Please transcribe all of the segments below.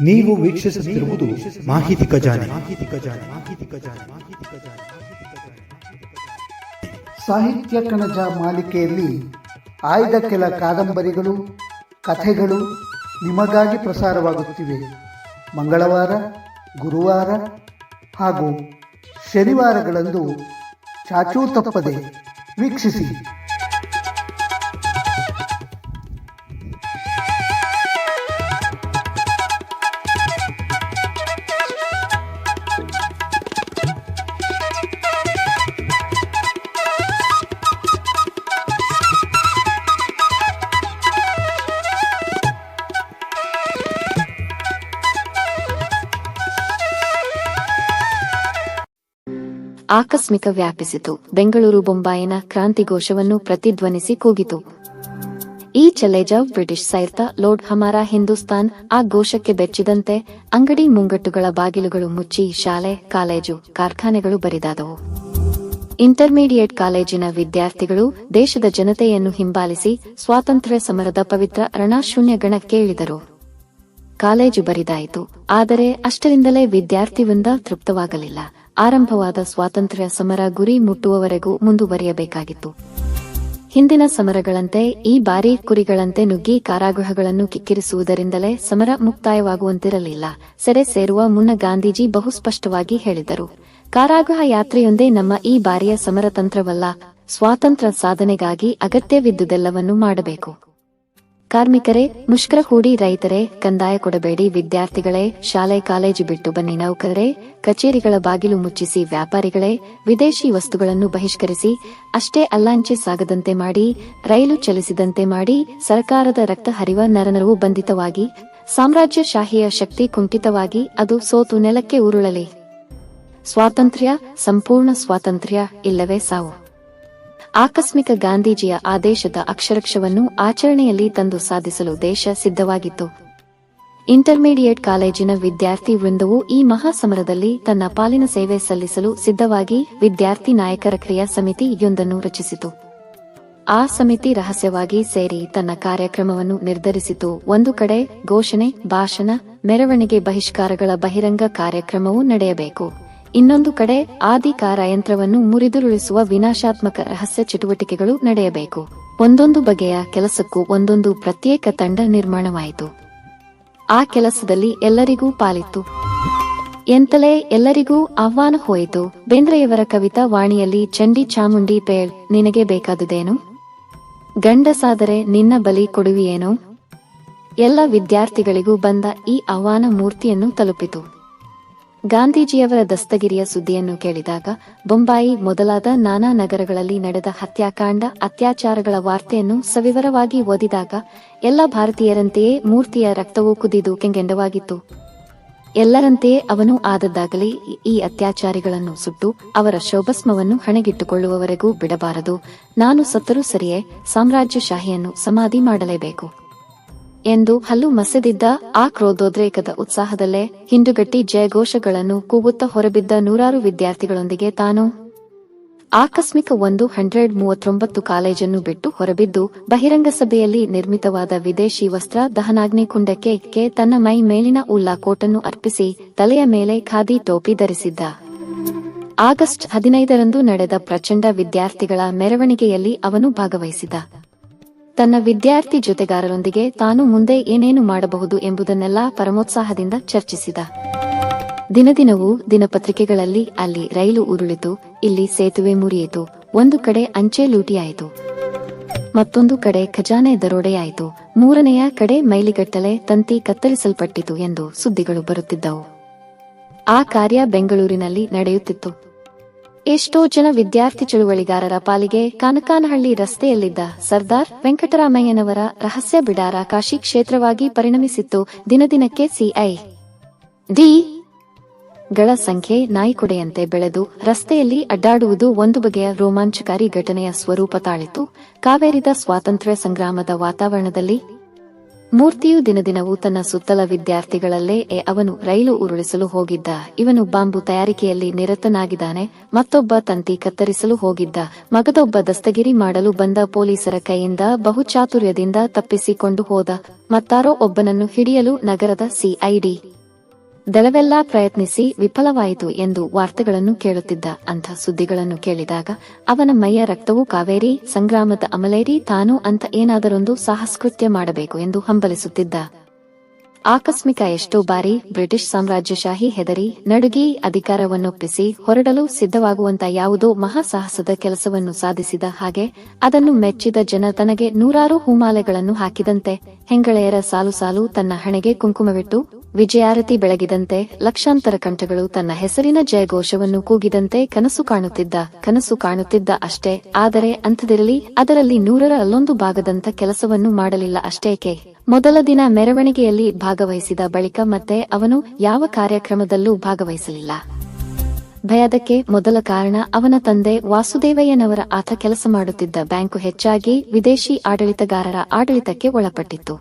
ನೀವು ವೀಕ್ಷಿಸುತ್ತಿರುವುದು ಮಾಹಿತಿ ಖಜಾನೆ. ಸಾಹಿತ್ಯ ಕಣಜ ಮಾಲಿಕೆಯಲ್ಲಿ ಆಯ್ದ ಕೆಲ ಕಾದಂಬರಿಗಳು, ಕಥೆಗಳು ನಿಮಗಾಗಿ ಪ್ರಸಾರವಾಗುತ್ತಿವೆ. ಮಂಗಳವಾರ, ಗುರುವಾರ ಹಾಗೂ ಶನಿವಾರಗಳಂದು ಚಾಚೂ ತಪ್ಪದೆ ವೀಕ್ಷಿಸಿ. ಆಕಸ್ಮಿಕ ವ್ಯಾಪಿಸಿತು. ಬೆಂಗಳೂರು ಬೊಂಬಾಯಿನ ಕ್ರಾಂತಿಘೋಷವನ್ನು ಪ್ರತಿಧ್ವನಿಸಿ ಕೂಗಿತು. ಈ ಚಲೆ ಜಾವ್ ಬ್ರಿಟಿಷ್ ಸೈರ್ತಾ ಲೋಡ್ ಹಮಾರಾ ಹಿಂದೂಸ್ತಾನ್. ಆ ಘೋಷಕ್ಕೆ ಬೆಚ್ಚಿದಂತೆ ಅಂಗಡಿ ಮುಂಗಟ್ಟುಗಳ ಬಾಗಿಲುಗಳು ಮುಚ್ಚಿ ಶಾಲೆ, ಕಾಲೇಜು, ಕಾರ್ಖಾನೆಗಳು ಬರಿದಾದವು. ಇಂಟರ್ಮೀಡಿಯೇಟ್ ಕಾಲೇಜಿನ ವಿದ್ಯಾರ್ಥಿಗಳು ದೇಶದ ಜನತೆಯನ್ನು ಹಿಂಬಾಲಿಸಿ ಸ್ವಾತಂತ್ರ್ಯ ಸಮರದ ಪವಿತ್ರ ರಣಶೂನ್ಯಗಣಕ್ಕೆ ಇಳಿದರು. ಕಾಲೇಜು ಬರಿದಾಯಿತು. ಆದರೆ ಅಷ್ಟರಿಂದಲೇ ವಿದ್ಯಾರ್ಥಿವೃಂದ ತೃಪ್ತವಾಗಲಿಲ್ಲ. ಆರಂಭವಾದ ಸ್ವಾತಂತ್ರ್ಯ ಸಮರ ಗುರಿ ಮುಟ್ಟುವವರೆಗೂ ಮುಂದುವರಿಯಬೇಕಾಗಿತ್ತು. ಹಿಂದಿನ ಸಮರಗಳಂತೆ ಈ ಬಾರಿ ಕುರಿಗಳಂತೆ ನುಗ್ಗಿ ಕಾರಾಗೃಹಗಳನ್ನು ಕಿಕ್ಕಿರಿಸುವುದರಿಂದಲೇ ಸಮರ ಮುಕ್ತಾಯವಾಗುವಂತಿರಲಿಲ್ಲ. ಸೆರೆ ಸೇರುವ ಮುನ್ನ ಗಾಂಧೀಜಿ ಬಹುಸ್ಪಷ್ಟವಾಗಿ ಹೇಳಿದರು, ಕಾರಾಗೃಹ ಯಾತ್ರೆಯೊಂದೇ ನಮ್ಮ ಈ ಬಾರಿಯ ಸಮರತಂತ್ರವಲ್ಲ, ಸ್ವಾತಂತ್ರ್ಯ ಸಾಧನೆಗಾಗಿ ಅಗತ್ಯವಿದ್ದುದೆಲ್ಲವನ್ನೂ ಮಾಡಬೇಕು. ಕಾರ್ಮಿಕರೇ, ಮುಷ್ಕರ ಹೂಡಿ ರೈತರೇ, ಕಂದಾಯ ಕೊಡಬೇಡಿ ವಿದ್ಯಾರ್ಥಿಗಳೇ, ಶಾಲೆ ಕಾಲೇಜು ಬಿಟ್ಟು ಬನ್ನಿ ನೌಕರರೇ, ಕಚೇರಿಗಳ ಬಾಗಿಲು ಮುಚ್ಚಿಸಿ ವ್ಯಾಪಾರಿಗಳೇ, ವಿದೇಶಿ ವಸ್ತುಗಳನ್ನು ಬಹಿಷ್ಕರಿಸಿ, ಅಷ್ಟೇ ಅಲ್ಲಾಂಚೆ ಸಾಗದಂತೆ ಮಾಡಿ, ರೈಲು ಚಲಿಸಿದಂತೆ ಮಾಡಿ, ಸರ್ಕಾರದ ರಕ್ತ ಹರಿವ ನರನರವು ಬಂಧಿತವಾಗಿ, ಸಾಮ್ರಾಜ್ಯಶಾಹಿಯ ಶಕ್ತಿ ಕುಂಠಿತವಾಗಿ ಅದು ಸೋತು ನೆಲಕ್ಕೆ ಉರುಳಲಿ. ಸ್ವಾತಂತ್ರ್ಯ, ಸಂಪೂರ್ಣ ಸ್ವಾತಂತ್ರ್ಯ, ಇಲ್ಲವೇ ಸಾವು. ಆಕಸ್ಮಿಕ ಗಾಂಧೀಜಿಯ ಆದೇಶದ ಅಕ್ಷರಕ್ಷವನ್ನು ಆಚರಣೆಯಲ್ಲಿ ತಂದು ಸಾಧಿಸಲು ದೇಶ ಸಿದ್ಧವಾಗಿತ್ತು. ಇಂಟರ್ಮೀಡಿಯೇಟ್ ಕಾಲೇಜಿನ ವಿದ್ಯಾರ್ಥಿ ವೃಂದವು ಈ ಮಹಾಸಮರದಲ್ಲಿ ತನ್ನ ಪಾಲಿನ ಸೇವೆ ಸಲ್ಲಿಸಲು ಸಿದ್ಧವಾಗಿ ವಿದ್ಯಾರ್ಥಿ ನಾಯಕರ ಕ್ರಿಯಾ ಸಮಿತಿಯೊಂದನ್ನು ರಚಿಸಿತು. ಆ ಸಮಿತಿ ರಹಸ್ಯವಾಗಿ ಸೇರಿ ತನ್ನ ಕಾರ್ಯಕ್ರಮವನ್ನು ನಿರ್ಧರಿಸಿತು. ಒಂದು ಕಡೆ ಘೋಷಣೆ, ಭಾಷಣ, ಮೆರವಣಿಗೆ, ಬಹಿಷ್ಕಾರಗಳ ಬಹಿರಂಗ ಕಾರ್ಯಕ್ರಮವೂ ನಡೆಯಬೇಕು. ಇನ್ನೊಂದು ಕಡೆ ಆದಿಕಾರ ಯಂತ್ರವನ್ನು ಮುರಿದುರುಳಿಸುವ ವಿನಾಶಾತ್ಮಕ ರಹಸ್ಯ ಚಟುವಟಿಕೆಗಳು ನಡೆಯಬೇಕು. ಒಂದೊಂದು ಬಗೆಯ ಕೆಲಸಕ್ಕೂ ಒಂದೊಂದು ಪ್ರತ್ಯೇಕ ತಂಡ ನಿರ್ಮಾಣವಾಯಿತು. ಆ ಕೆಲಸದಲ್ಲಿ ಎಲ್ಲರಿಗೂ ಪಾಲಿತ್ತು. ಎಂತಲೇ ಎಲ್ಲರಿಗೂ ಆಹ್ವಾನ ಹೋಯಿತು. ಬೇಂದ್ರೆಯವರ ಕವಿತಾ ವಾಣಿಯಲ್ಲಿ ಚಂಡಿ ಚಾಮುಂಡಿ ಪೇಳ್, ನಿನಗೆ ಬೇಕಾದುದೇನು? ಗಂಡಸಾದರೆ ನಿನ್ನ ಬಲಿ ಕೊಡುವಿಯೇನೋ? ಎಲ್ಲ ವಿದ್ಯಾರ್ಥಿಗಳಿಗೂ ಬಂದ ಈ ಆಹ್ವಾನ ಮೂರ್ತಿಯನ್ನು ತಲುಪಿತು. ಗಾಂಧೀಜಿಯವರ ದಸ್ತಗಿರಿಯ ಸುದ್ದಿಯನ್ನು ಕೇಳಿದಾಗ, ಬೊಂಬಾಯಿ ಮೊದಲಾದ ನಾನಾ ನಗರಗಳಲ್ಲಿ ನಡೆದ ಹತ್ಯಾಕಾಂಡ, ಅತ್ಯಾಚಾರಗಳ ವಾರ್ತೆಯನ್ನು ಸವಿವರವಾಗಿ ಓದಿದಾಗ ಎಲ್ಲ ಭಾರತೀಯರಂತೆಯೇ ಮೂರ್ತಿಯ ರಕ್ತವೂ ಕುದಿದು ಕೆಂಗೆಂಡವಾಗಿತ್ತು. ಎಲ್ಲರಂತೆಯೇ ಅವನು ಆದದ್ದಾಗಲಿ ಈ ಅತ್ಯಾಚಾರಿಗಳನ್ನು ಸುಟ್ಟು ಅವರ ಶೋಭಸ್ಮವನ್ನು ಹಣೆಗಿಟ್ಟುಕೊಳ್ಳುವವರೆಗೂ ಬಿಡಬಾರದು. ನಾನು ಸತ್ತರೂ ಸರಿಯೇ, ಸಾಮ್ರಾಜ್ಯಶಾಹಿಯನ್ನು ಸಮಾಧಿ ಮಾಡಲೇಬೇಕು ಎಂದು ಹಲ್ಲು ಮಸೆದಿದ್ದ. ಆ ಕ್ರೋಧೋದ್ರೇಕದ ಉತ್ಸಾಹದಲ್ಲೇ ಹಿಂಡುಗಟ್ಟಿ ಜಯಘೋಷಗಳನ್ನು ಕೂಗುತ್ತಾ ಹೊರಬಿದ್ದ ನೂರಾರು ವಿದ್ಯಾರ್ಥಿಗಳೊಂದಿಗೆ ತಾನು ಆಕಸ್ಮಿಕ 139 ಕಾಲೇಜನ್ನು ಬಿಟ್ಟು ಹೊರಬಿದ್ದು ಬಹಿರಂಗ ಸಭೆಯಲ್ಲಿ ನಿರ್ಮಿತವಾದ ವಿದೇಶಿ ವಸ್ತ್ರ ದಹನಾಗ್ನಿ ಕುಂಡಕ್ಕೆ ತನ್ನ ಮೈ ಮೇಲಿನ ಉಲ್ಲಾ ಕೋಟನ್ನು ಅರ್ಪಿಸಿ ತಲೆಯ ಮೇಲೆ ಖಾದಿ ಟೋಪಿ ಧರಿಸಿದ್ದ. ಆಗಸ್ಟ್ 15ರಂದು ನಡೆದ ಪ್ರಚಂಡ ವಿದ್ಯಾರ್ಥಿಗಳ ಮೆರವಣಿಗೆಯಲ್ಲಿ ಅವನು ಭಾಗವಹಿಸಿದ. ತನ್ನ ವಿದ್ಯಾರ್ಥಿ ಜೊತೆಗಾರರೊಂದಿಗೆ ತಾನು ಮುಂದೆ ಏನೇನು ಮಾಡಬಹುದು ಎಂಬುದನ್ನೆಲ್ಲ ಪರಮೋತ್ಸಾಹದಿಂದ ಚರ್ಚಿಸಿದ. ದಿನದಿನವೂ ದಿನಪತ್ರಿಕೆಗಳಲ್ಲಿ ಅಲ್ಲಿ ರೈಲು ಉರುಳಿತು, ಇಲ್ಲಿ ಸೇತುವೆ ಮುರಿಯಿತು, ಒಂದು ಕಡೆ ಅಂಚೆ ಲೂಟಿಯಾಯಿತು, ಮತ್ತೊಂದು ಕಡೆ ಖಜಾನೆ ದರೋಡೆಯಾಯಿತು, ಮೂರನೆಯ ಕಡೆ ಮೈಲಿಗಟ್ಟಲೆ ತಂತಿ ಕತ್ತರಿಸಲ್ಪಟ್ಟಿತು ಎಂದು ಸುದ್ದಿಗಳು ಬರುತ್ತಿದ್ದವು. ಆ ಕಾರ್ಯ ಬೆಂಗಳೂರಿನಲ್ಲಿ ನಡೆಯುತ್ತಿತ್ತು. ಎಷ್ಟೋ ಜನ ವಿದ್ಯಾರ್ಥಿ ಚಳುವಳಿಗಾರರ ಪಾಲಿಗೆ ಕಾನಕಾನಹಳ್ಳಿ ರಸ್ತೆಯಲ್ಲಿದ್ದ ಸರ್ದಾರ್ ವೆಂಕಟರಾಮಯ್ಯನವರ ರಹಸ್ಯ ಬಿಡಾರ ಕಾಶಿ ಕ್ಷೇತ್ರವಾಗಿ ಪರಿಣಮಿಸಿತ್ತು. ದಿನದಿನಕ್ಕೆ CID ಗಳ ಸಂಖ್ಯೆ ನಾಯಿಕೊಡೆಯಂತೆ ಬೆಳೆದು ರಸ್ತೆಯಲ್ಲಿ ಅಡ್ಡಾಡುವುದು ಒಂದು ಬಗೆಯ ರೋಮಾಂಚಕಾರಿ ಘಟನೆಯ ಸ್ವರೂಪ ತಾಳಿತು. ಕಾವೇರಿದ ಸ್ವಾತಂತ್ರ್ಯ ಸಂಗ್ರಾಮದ ವಾತಾವರಣದಲ್ಲಿ ಮೂರ್ತಿಯು ದಿನದಿನವೂ ತನ್ನ ಸುತ್ತಲ ವಿದ್ಯಾರ್ಥಿಗಳಲ್ಲೇ ಅವನು ರೈಲು ಉರುಳಿಸಲು ಹೋಗಿದ್ದ, ಇವನು ಬಾಂಬು ತಯಾರಿಕೆಯಲ್ಲಿ ನಿರತನಾಗಿದ್ದಾನೆ, ಮತ್ತೊಬ್ಬ ತಂತಿ ಕತ್ತರಿಸಲು ಹೋಗಿದ್ದ, ಮಗದೊಬ್ಬ ದಸ್ತಗಿರಿ ಮಾಡಲು ಬಂದ ಪೊಲೀಸರ ಕೈಯಿಂದ ಬಹುಚಾತುರ್ಯದಿಂದ ತಪ್ಪಿಸಿಕೊಂಡು ಹೋದ, ಮತ್ತಾರೋ ಒಬ್ಬನನ್ನು ಹಿಡಿಯಲು ನಗರದ ಸಿಐಡಿ ದಳವೆಲ್ಲ ಪ್ರಯತ್ನಿಸಿ ವಿಫಲವಾಯಿತು ಎಂದು ವಾರ್ತೆಗಳನ್ನು ಕೇಳುತ್ತಿದ್ದ. ಅಂಥ ಸುದ್ದಿಗಳನ್ನು ಕೇಳಿದಾಗ ಅವನ ಮೈಯ ರಕ್ತವು ಕಾವೇರಿ ಸಂಗ್ರಾಮದ ಅಮಲೇರಿ ತಾನು ಅಂತ ಏನಾದರೊಂದು ಸಾಹಸಕೃತ್ಯ ಮಾಡಬೇಕು ಎಂದು ಹಂಬಲಿಸುತ್ತಿದ್ದ. ಆಕಸ್ಮಿಕ ಎಷ್ಟೋ ಬಾರಿ ಬ್ರಿಟಿಷ್ ಸಾಮ್ರಾಜ್ಯಶಾಹಿ ಹೆದರಿ ನಡುಗಿ ಅಧಿಕಾರವನ್ನೊಪ್ಪಿಸಿ ಹೊರಡಲು ಸಿದ್ಧವಾಗುವಂತ ಯಾವುದೋ ಮಹಾಸಾಹಸದ ಕೆಲಸವನ್ನು ಸಾಧಿಸಿದ ಹಾಗೆ ಅದನ್ನು ಮೆಚ್ಚಿದ ಜನ ತನಗೆ ನೂರಾರು ಹೂಮಾಲೆಗಳನ್ನು ಹಾಕಿದಂತೆ, ಹೆಂಗಳೆಯರ ಸಾಲು ಸಾಲು ತನ್ನ ಹಣೆಗೆ ಕುಂಕುಮವಿಟ್ಟು ವಿಜಯಾರತಿ ಬೆಳಗಿದಂತೆ, ಲಕ್ಷಾಂತರ ಕಂಠಗಳು ತನ್ನ ಹೆಸರಿನ ಜಯಘೋಷವನ್ನು ಕೂಗಿದಂತೆ ಕನಸು ಕಾಣುತ್ತಿದ್ದ ಅಷ್ಟೇ. ಆದರೆ ಅಂಥದಿರಲಿ, ಅದರಲ್ಲಿ 100ರ 1 ಭಾಗದಂತ ಕೆಲಸವನ್ನು ಮಾಡಲಿಲ್ಲ ಅಷ್ಟೇಕೆ. ಮೊದಲ ದಿನ ಮೆರವಣಿಗೆಯಲ್ಲಿ ಭಾಗವಹಿಸಿದ ಬಳಿಕ ಮತ್ತೆ ಅವನು ಯಾವ ಕಾರ್ಯಕ್ರಮದಲ್ಲೂ ಭಾಗವಹಿಸಲಿಲ್ಲ. ಭಯದಕ್ಕೆ ಮೊದಲ ಕಾರಣ ಅವನ ತಂದೆ ವಾಸುದೇವಯ್ಯನವರ ಆತ ಕೆಲಸ ಮಾಡುತ್ತಿದ್ದ ಬ್ಯಾಂಕು ಹೆಚ್ಚಾಗಿ ವಿದೇಶಿ ಆಡಳಿತಗಾರರ ಆಡಳಿತಕ್ಕೆ ಒಳಪಟ್ಟಿತ್ತು.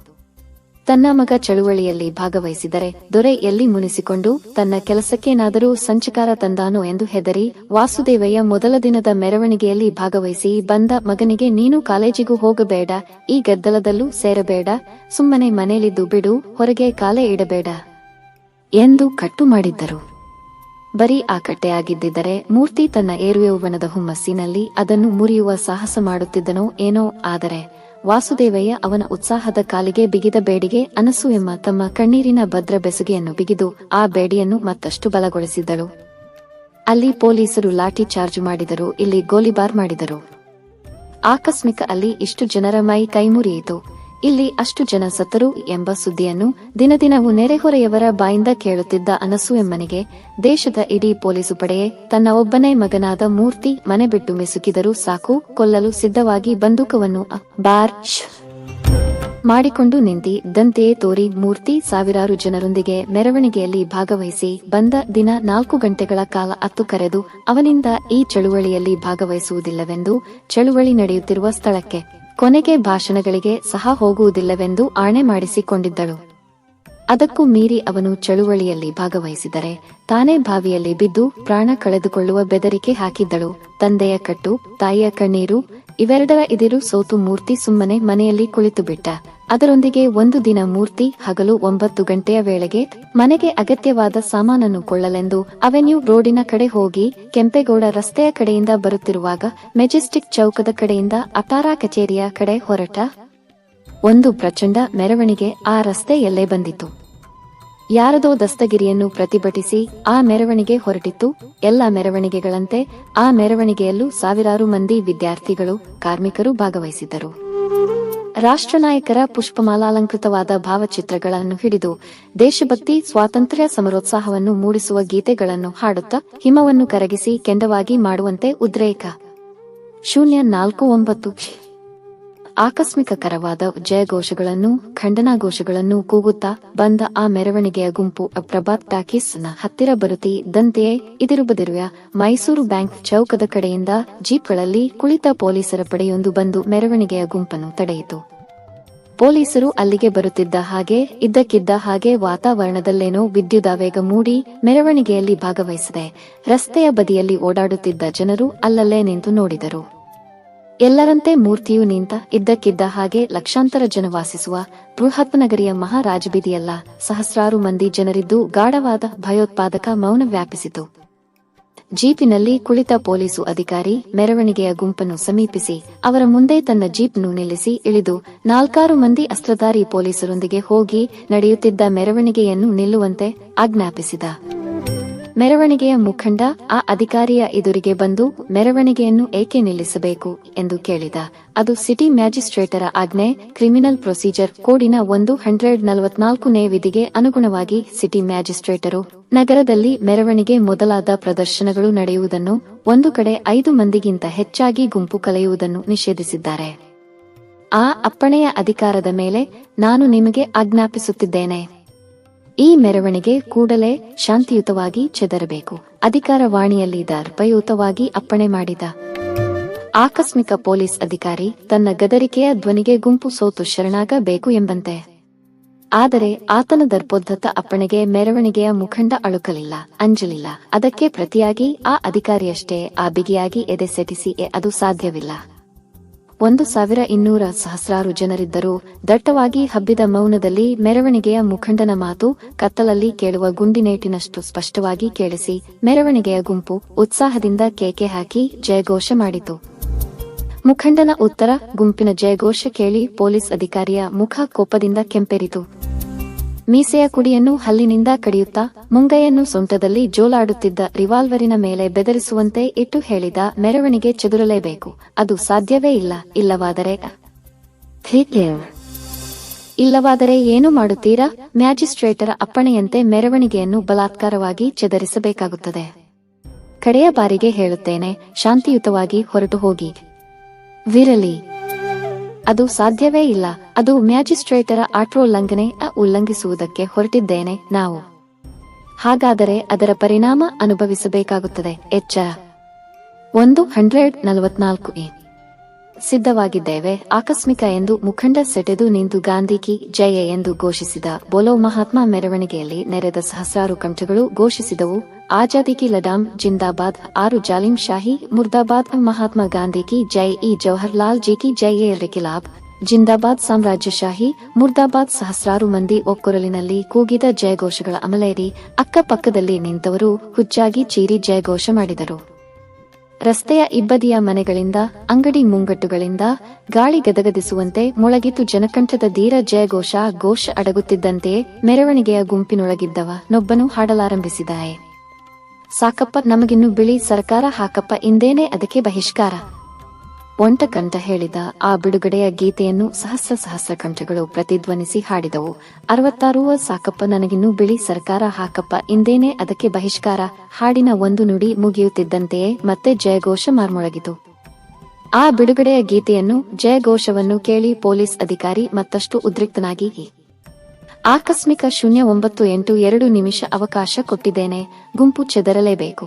ತನ್ನ ಮಗ ಚಳುವಳಿಯಲ್ಲಿ ಭಾಗವಹಿಸಿದರೆ ದೊರೆ ಎಲ್ಲಿ ಮುನಿಸಿಕೊಂಡು ತನ್ನ ಕೆಲಸಕ್ಕೇನಾದರೂ ಸಂಚಕಾರ ತಂದಾನೋ ಎಂದು ಹೆದರಿ ವಾಸುದೇವಯ್ಯ ಮೊದಲ ದಿನದ ಮೆರವಣಿಗೆಯಲ್ಲಿ ಭಾಗವಹಿಸಿ ಬಂದ ಮಗನಿಗೆ, ನೀನು ಕಾಲೇಜಿಗೂ ಹೋಗಬೇಡ, ಈ ಗದ್ದಲದಲ್ಲೂ ಸೇರಬೇಡ, ಸುಮ್ಮನೆ ಮನೇಲಿದ್ದು ಬಿಡು, ಹೊರಗೆ ಕಾಲೇ ಇಡಬೇಡ ಎಂದು ಕಟ್ಟು ಮಾಡಿದ್ದರು. ಬರೀ ಆ ಕಟ್ಟೆಯಾಗಿದ್ದರೆ ಮೂರ್ತಿ ತನ್ನ ಏರುಯೌವನದ ಹುಮ್ಮಸ್ಸಿನಲ್ಲಿ ಅದನ್ನು ಮುರಿಯುವ ಸಾಹಸ ಮಾಡುತ್ತಿದ್ದನೋ ಏನೋ. ಆದರೆ ವಾಸುದೇವಯ್ಯ ಅವನ ಉತ್ಸಾಹದ ಕಾಲಿಗೆ ಬಿಗಿದ ಬೇಡಿಗೆ ಅನಸೂಯಮ್ಮ ತಮ್ಮ ಕಣ್ಣೀರಿನ ಭದ್ರ ಬೆಸುಗೆಯನ್ನು ಬಿಗಿದು ಆ ಬೇಡಿಯನ್ನು ಮತ್ತಷ್ಟು ಬಲಗೊಳಿಸಿದ್ದಳು. ಅಲ್ಲಿ ಪೊಲೀಸರು ಲಾಠಿ ಚಾರ್ಜ್ ಮಾಡಿದರು, ಇಲ್ಲಿ ಗೋಲಿಬಾರ್ ಮಾಡಿದರು. ಆಕಸ್ಮಿಕ ಅಲ್ಲಿ ಇಷ್ಟು ಜನರ ಮೈ ಕೈಮುರಿಯಿತು, ಇಲ್ಲಿ ಅಷ್ಟು ಜನ ಸತ್ತರು ಎಂಬ ಸುದ್ದಿಯನ್ನು ದಿನದಿನವೂ ನೆರೆಹೊರೆಯವರ ಬಾಯಿಂದ ಕೇಳುತ್ತಿದ್ದ ಅನಸೂಯಮ್ಮನಿಗೆ ದೇಶದ ಇಡೀ ಪೊಲೀಸು ಪಡೆಯೇ ತನ್ನ ಒಬ್ಬನೇ ಮಗನಾದ ಮೂರ್ತಿ ಮನೆ ಬಿಟ್ಟು ಮಿಸುಕಿದರೂ ಸಾಕು, ಕೊಲ್ಲಲು ಸಿದ್ಧವಾಗಿ ಬಂದೂಕವನ್ನು ಮಾಡಿಕೊಂಡು ನಿಂತಿದ್ದಂತೆಯೇ ತೋರಿ ಮೂರ್ತಿ ಸಾವಿರಾರು ಜನರೊಂದಿಗೆ ಮೆರವಣಿಗೆಯಲ್ಲಿ ಭಾಗವಹಿಸಿ ಬಂದ ದಿನ 4 ಗಂಟೆಗಳ ಕಾಲ ಅತ್ತು ಕರೆದು ಅವನಿಂದ ಈ ಚಳುವಳಿಯಲ್ಲಿ ಭಾಗವಹಿಸುವುದಿಲ್ಲವೆಂದು, ಚಳುವಳಿ ನಡೆಯುತ್ತಿರುವ ಸ್ಥಳಕ್ಕೆ ಕೊನೆಗೆ ಭಾಷಣಗಳಿಗೆ ಸಹ ಹೋಗುವುದಿಲ್ಲವೆಂದು ಆಣೆ ಮಾಡಿಸಿಕೊಂಡಿದ್ದಳು. ಅದಕ್ಕೂ ಮೀರಿ ಅವನು ಚಳುವಳಿಯಲ್ಲಿ ಭಾಗವಹಿಸಿದರೆ ತಾನೇ ಬಾವಿಯಲ್ಲಿ ಬಿದ್ದು ಪ್ರಾಣ ಕಳೆದುಕೊಳ್ಳುವ ಬೆದರಿಕೆ ಹಾಕಿದ್ದಳು. ತಂದೆಯ ಕಟ್ಟು, ತಾಯಿಯ ಕಣ್ಣೀರು ಇವೆರಡರ ಎದುರು ಸೋತು ಮೂರ್ತಿ ಸುಮ್ಮನೆ ಮನೆಯಲ್ಲಿ ಕುಳಿತು ಬಿಟ್ಟ. ಅದರೊಂದಿಗೆ ಒಂದು ದಿನ ಮೂರ್ತಿ ಹಗಲು 9 ಗಂಟೆಯ ವೇಳೆಗೆ ಮನೆಗೆ ಅಗತ್ಯವಾದ ಸಾಮಾನನ್ನು ಕೊಳ್ಳಲೆಂದು ಅವೆನ್ಯೂ ರೋಡಿನ ಕಡೆ ಹೋಗಿ ಕೆಂಪೇಗೌಡ ರಸ್ತೆಯ ಕಡೆಯಿಂದ ಬರುತ್ತಿರುವಾಗ ಮೆಜೆಸ್ಟಿಕ್ ಚೌಕದ ಕಡೆಯಿಂದ ಅಟಾರಾ ಕಚೇರಿಯ ಕಡೆ ಹೊರಟ ಒಂದು ಪ್ರಚಂಡ ಮೆರವಣಿಗೆ ಆ ರಸ್ತೆಯಲ್ಲೇ ಬಂದಿತು. ಯಾರದೋ ದಸ್ತಗಿರಿಯನ್ನು ಪ್ರತಿಭಟಿಸಿ ಆ ಮೆರವಣಿಗೆ ಹೊರಟಿತ್ತು. ಎಲ್ಲ ಮೆರವಣಿಗೆಗಳಂತೆ ಆ ಮೆರವಣಿಗೆಯಲ್ಲೂ ಸಾವಿರಾರು ಮಂದಿ ವಿದ್ಯಾರ್ಥಿಗಳು, ಕಾರ್ಮಿಕರು ಭಾಗವಹಿಸಿದ್ದರು. ರಾಷ್ಟ್ರನಾಯಕರ ಪುಷ್ಪಮಾಲಾಲಂಕೃತವಾದ ಭಾವಚಿತ್ರಗಳನ್ನು ಹಿಡಿದು ದೇಶಭಕ್ತಿ, ಸ್ವಾತಂತ್ರ್ಯ ಸಮರೋತ್ಸಾಹವನ್ನು ಮೂಡಿಸುವ ಗೀತೆಗಳನ್ನು ಹಾಡುತ್ತಾ ಹಿಮವನ್ನು ಕರಗಿಸಿ ಕೆಂಡವಾಗಿ ಮಾಡುವಂತೆ ಉದ್ರೇಕ 049 ಆಕಸ್ಮಿಕಕರವಾದ ಜಯಘೋಷಗಳನ್ನು, ಖಂಡನಾಘೋಷಗಳನ್ನು ಕೂಗುತ್ತಾ ಬಂದ ಆ ಮೆರವಣಿಗೆಯ ಗುಂಪು ಪ್ರಭಾತ್ ಟಾಕೀಸ್ನ ಹತ್ತಿರ ಬರುತ್ತಿದ್ದಂತೆಯೇ ಇದಿರುಬದಿರುವ ಮೈಸೂರು ಬ್ಯಾಂಕ್ ಚೌಕದ ಕಡೆಯಿಂದ ಜೀಪ್ಗಳಲ್ಲಿ ಕುಳಿತ ಪೊಲೀಸರ ಪಡೆಯೊಂದು ಬಂದು ಮೆರವಣಿಗೆಯ ಗುಂಪನ್ನು ತಡೆಯಿತು. ಪೊಲೀಸರು ಅಲ್ಲಿಗೆ ಬರುತ್ತಿದ್ದ ಹಾಗೆ ಇದ್ದಕ್ಕಿದ್ದ ಹಾಗೆ ವಾತಾವರಣದಲ್ಲೇನೋ ವಿದ್ಯುದಾವೇಗ ಮೂಡಿ ಮೆರವಣಿಗೆಯಲ್ಲಿ ಭಾಗವಹಿಸದೆ ರಸ್ತೆಯ ಬದಿಯಲ್ಲಿ ಓಡಾಡುತ್ತಿದ್ದ ಜನರು ಅಲ್ಲಲ್ಲೇ ನಿಂತು ನೋಡಿದರು. ಎಲ್ಲರಂತೆ ಮೂರ್ತಿಯು ನಿಂತ ಇದ್ದಕ್ಕಿದ್ದ ಹಾಗೆ ಲಕ್ಷಾಂತರ ಜನ ವಾಸಿಸುವ ಬೃಹತ್ ನಗರಿಯ ಮಹಾರಾಜಬೀದಿಯಲ್ಲ ಸಹಸ್ರಾರು ಮಂದಿ ಜನರಿದ್ದು ಗಾಢವಾದ ಭಯೋತ್ಪಾದಕ ಮೌನ ವ್ಯಾಪಿಸಿತು. ಜೀಪಿನಲ್ಲಿ ಕುಳಿತ ಪೊಲೀಸು ಅಧಿಕಾರಿ ಮೆರವಣಿಗೆಯ ಗುಂಪನ್ನು ಸಮೀಪಿಸಿ ಅವರ ಮುಂದೆ ತನ್ನ ಜೀಪ್ನ್ನು ನಿಲ್ಲಿಸಿ ಇಳಿದು 4 ಮಂದಿ ಅಸ್ತ್ರಧಾರಿ ಪೊಲೀಸರೊಂದಿಗೆ ಹೋಗಿ ನಡೆಯುತ್ತಿದ್ದ ಮೆರವಣಿಗೆಯನ್ನು ನಿಲ್ಲುವಂತೆ ಆಜ್ಞಾಪಿಸಿದ. ಮೆರವಣಿಗೆಯ ಮುಖಂಡ ಆ ಅಧಿಕಾರಿಯ ಎದುರಿಗೆ ಬಂದು ಮೆರವಣಿಗೆಯನ್ನು ಏಕೆ ನಿಲ್ಲಿಸಬೇಕು ಎಂದು ಕೇಳಿದ. ಅದು ಸಿಟಿ ಮ್ಯಾಜಿಸ್ಟ್ರೇಟರ ಆಜ್ಞೆ. ಕ್ರಿಮಿನಲ್ ಪ್ರೊಸೀಜರ್ ಕೋಡಿನ 144ನೇ ವಿಧಿಗೆ ಅನುಗುಣವಾಗಿ ಸಿಟಿ ಮ್ಯಾಜಿಸ್ಟ್ರೇಟರು ನಗರದಲ್ಲಿ ಮೆರವಣಿಗೆ ಮೊದಲಾದ ಪ್ರದರ್ಶನಗಳು ನಡೆಯುವುದನ್ನು, ಒಂದು ಕಡೆ 5 ಮಂದಿಗಿಂತ ಹೆಚ್ಚಾಗಿ ಗುಂಪು ಕಲೆಯುವುದನ್ನು ನಿಷೇಧಿಸಿದ್ದಾರೆ. ಆ ಅಪ್ಪಣೆಯ ಅಧಿಕಾರದ ಮೇಲೆ ನಾನು ನಿಮಗೆ ಆಜ್ಞಾಪಿಸುತ್ತಿದ್ದೇನೆ. ಈ ಮೆರವಣಿಗೆ ಕೂಡಲೇ ಶಾಂತಿಯುತವಾಗಿ ಚೆದರಬೇಕು. ಅಧಿಕಾರವಾಣಿಯಲ್ಲಿ ದರ್ಪಯುತವಾಗಿ ಅಪ್ಪಣೆ ಮಾಡಿದ. ಆಕಸ್ಮಿಕ ಪೊಲೀಸ್ ಅಧಿಕಾರಿ ತನ್ನ ಗದರಿಕೆಯ ಧ್ವನಿಗೆ ಗುಂಪು ಸೋತು ಶರಣಾಗಬೇಕು ಎಂಬಂತೆ ಆದರೆ ಆತನ ದರ್ಪೋದ್ಧತ ಅಪ್ಪಣೆಗೆ ಮೆರವಣಿಗೆಯ ಮುಖಂಡ ಅಳುಕಲಿಲ್ಲ, ಅಂಜಲಿಲ್ಲ. ಅದಕ್ಕೆ ಪ್ರತಿಯಾಗಿ ಆ ಅಧಿಕಾರಿಯಷ್ಟೇ ಆ ಬಿಗಿಯಾಗಿ ಎದೆ ಸೆಟಿಸಿ ಅದು ಸಾಧ್ಯವಿಲ್ಲ. 1200 ಸಹಸ್ರಾರು ಜನರಿದ್ದರೂ ದಟ್ಟವಾಗಿ ಹಬ್ಬಿದ ಮೌನದಲ್ಲಿ ಮೆರವಣಿಗೆಯ ಮುಖಂಡನ ಮಾತು ಕತ್ತಲಲ್ಲಿ ಕೇಳುವ ಗುಂಡಿನೇಟಿನಷ್ಟು ಸ್ಪಷ್ಟವಾಗಿ ಕೇಳಿಸಿ ಮೆರವಣಿಗೆಯ ಗುಂಪು ಉತ್ಸಾಹದಿಂದ ಕೇಕೆ ಹಾಕಿ ಜಯಘೋಷ ಮಾಡಿತು. ಮುಖಂಡನ ಉತ್ತರ ಗುಂಪಿನ ಜಯಘೋಷ ಕೇಳಿ ಪೊಲೀಸ್ ಅಧಿಕಾರಿಯ ಮುಖ ಕೋಪದಿಂದ ಕೆಂಪೇರಿತು. ಮೀಸೆಯ ಕುಡಿಯನ್ನು ಹಲ್ಲಿನಿಂದ ಕಡಿಯುತ್ತಾ ಮುಂಗೈಯನ್ನು ಸೊಂಟದಲ್ಲಿ ಜೋಲಾಡುತ್ತಿದ್ದ ರಿವಾಲ್ವರಿನ ಮೇಲೆ ಬೆದರಿಸುವಂತೆ ಇಟ್ಟು ಹೇಳಿದ, ಮೆರವಣಿಗೆ ಚದುರಲೇಬೇಕು. ಅದು ಸಾಧ್ಯವೇ ಇಲ್ಲ. ಇಲ್ಲವಾದರೆ ಏನು ಮಾಡುತ್ತೀರಾ? ಮ್ಯಾಜಿಸ್ಟ್ರೇಟರ ಅಪ್ಪಣೆಯಂತೆ ಮೆರವಣಿಗೆಯನ್ನು ಬಲಾತ್ಕಾರವಾಗಿ ಚದರಿಸಬೇಕಾಗುತ್ತದೆ. ಕಡೆಯ ಬಾರಿಗೆ ಹೇಳುತ್ತೇನೆ, ಶಾಂತಿಯುತವಾಗಿ ಹೊರಟು ಹೋಗಿ. ವಿರಲಿ, ಅದು ಸಾಧ್ಯವೇ ಇಲ್ಲ. ಅದು ಮ್ಯಾಜಿಸ್ಟ್ರೇಟರ ಆಟ್ರೋಲ್ಲಂಘನೆ ಉಲ್ಲಂಘಿಸುವುದಕ್ಕೆ ಹೊರಟಿದ್ದೇನೆ ನಾವು. ಹಾಗಾದರೆ ಅದರ ಪರಿಣಾಮ ಅನುಭವಿಸಬೇಕಾಗುತ್ತದೆ. ಎಚ್ಚರ. 144 ಸಿದ್ಧವಾಗಿದ್ದೇವೆ. ಆಕಸ್ಮಿಕ ಎಂದು ಮುಖಂಡ ಸೆಟೆದು ನಿಂತು ಗಾಂಧಿ ಕಿ ಜಯ ಎಂದು ಘೋಷಿಸಿದ. ಬೋಲೋ ಮಹಾತ್ಮ ಮೆರವಣಿಗೆಯಲ್ಲಿ ನೆರೆದ ಸಹಸ್ರಾರು ಕಂಠಗಳು ಘೋಷಿಸಿದವು, ಆಜಾದಿ ಕಿ ಲಡಾಮ್ ಜಿಂದಾಬಾದ್, 6 ಜಾಲಿಂ ಶಾಹಿ ಮುರ್ದಾಬಾದ್, ಮಹಾತ್ಮ ಗಾಂಧಿ ಕಿ ಜೈ, ಈ ಜವಾಹರ್ಲಾಲ್ ಜಿ ಕಿ ಜೈ, ಕಿಲಾಬ್ ಜಿಂದಾಬಾದ್, ಸಾಮ್ರಾಜ್ಯಶಾಹಿ ಮುರ್ದಾಬಾದ್. ಸಹಸ್ರಾರು ಮಂದಿ ಒಕ್ಕೊರಲಿನಲ್ಲಿ ಕೂಗಿದ ಜಯಘೋಷಗಳ ಅಮಲೇರಿ ಅಕ್ಕಪಕ್ಕದಲ್ಲಿ ನಿಂತವರು ಹುಚ್ಚಾಗಿ ಚೀರಿ ಜಯಘೋಷ ಮಾಡಿದರು. ರಸ್ತೆಯ ಇಬ್ಬದಿಯ ಮನೆಗಳಿಂದ, ಅಂಗಡಿ ಮುಂಗಟ್ಟುಗಳಿಂದ ಗಾಳಿ ಗದಗದಿಸುವಂತೆ ಮೊಳಗಿತು ಜನಕಂಠದ ಧೀರ ಜಯಘೋಷ. ಘೋಷ ಅಡಗುತ್ತಿದ್ದಂತೆಯೇ ಮೆರವಣಿಗೆಯ ಗುಂಪಿನೊಳಗಿದ್ದವ ನೊಬ್ಬನು ಹಾಡಲಾರಂಭಿಸಿದಾಯೆ, ಸಾಕಪ್ಪ ನಮಗಿನ್ನು ಬಿಳಿ ಸರ್ಕಾರ ಹಾಕಪ್ಪ, ಇಂದೇನೆ ಅದಕ್ಕೆ ಬಹಿಷ್ಕಾರ. ಒಂಟ ಕಂಠ ಹೇಳಿದ ಆ ಬಿಡುಗಡೆಯ ಗೀತೆಯನ್ನು ಸಹಸ್ರ ಕಂಠಗಳು ಪ್ರತಿಧ್ವನಿಸಿ ಹಾಡಿದವು. 66 ಸಾಕಪ್ಪ ನನಗಿನ್ನೂ ಬಿಳಿ ಸರ್ಕಾರ ಹಾಕಪ್ಪ, ಇಂದೇನೆ ಅದಕ್ಕೆ ಬಹಿಷ್ಕಾರ. ಹಾಡಿನ ಒಂದು ನುಡಿ ಮುಗಿಯುತ್ತಿದ್ದಂತೆಯೇ ಮತ್ತೆ ಜಯಘೋಷ ಮಾರ್ಮೊಳಗಿತು. ಆ ಬಿಡುಗಡೆಯ ಗೀತೆಯನ್ನು, ಜಯಘೋಷವನ್ನು ಕೇಳಿ ಪೊಲೀಸ್ ಅಧಿಕಾರಿ ಮತ್ತಷ್ಟು ಉದ್ರಿಕ್ತನಾಗಿ, ಆಕಸ್ಮಿಕ 0:982 ಅವಕಾಶ ಕೊಟ್ಟಿದ್ದೇನೆ, ಗುಂಪು ಚೆದರಲೇಬೇಕು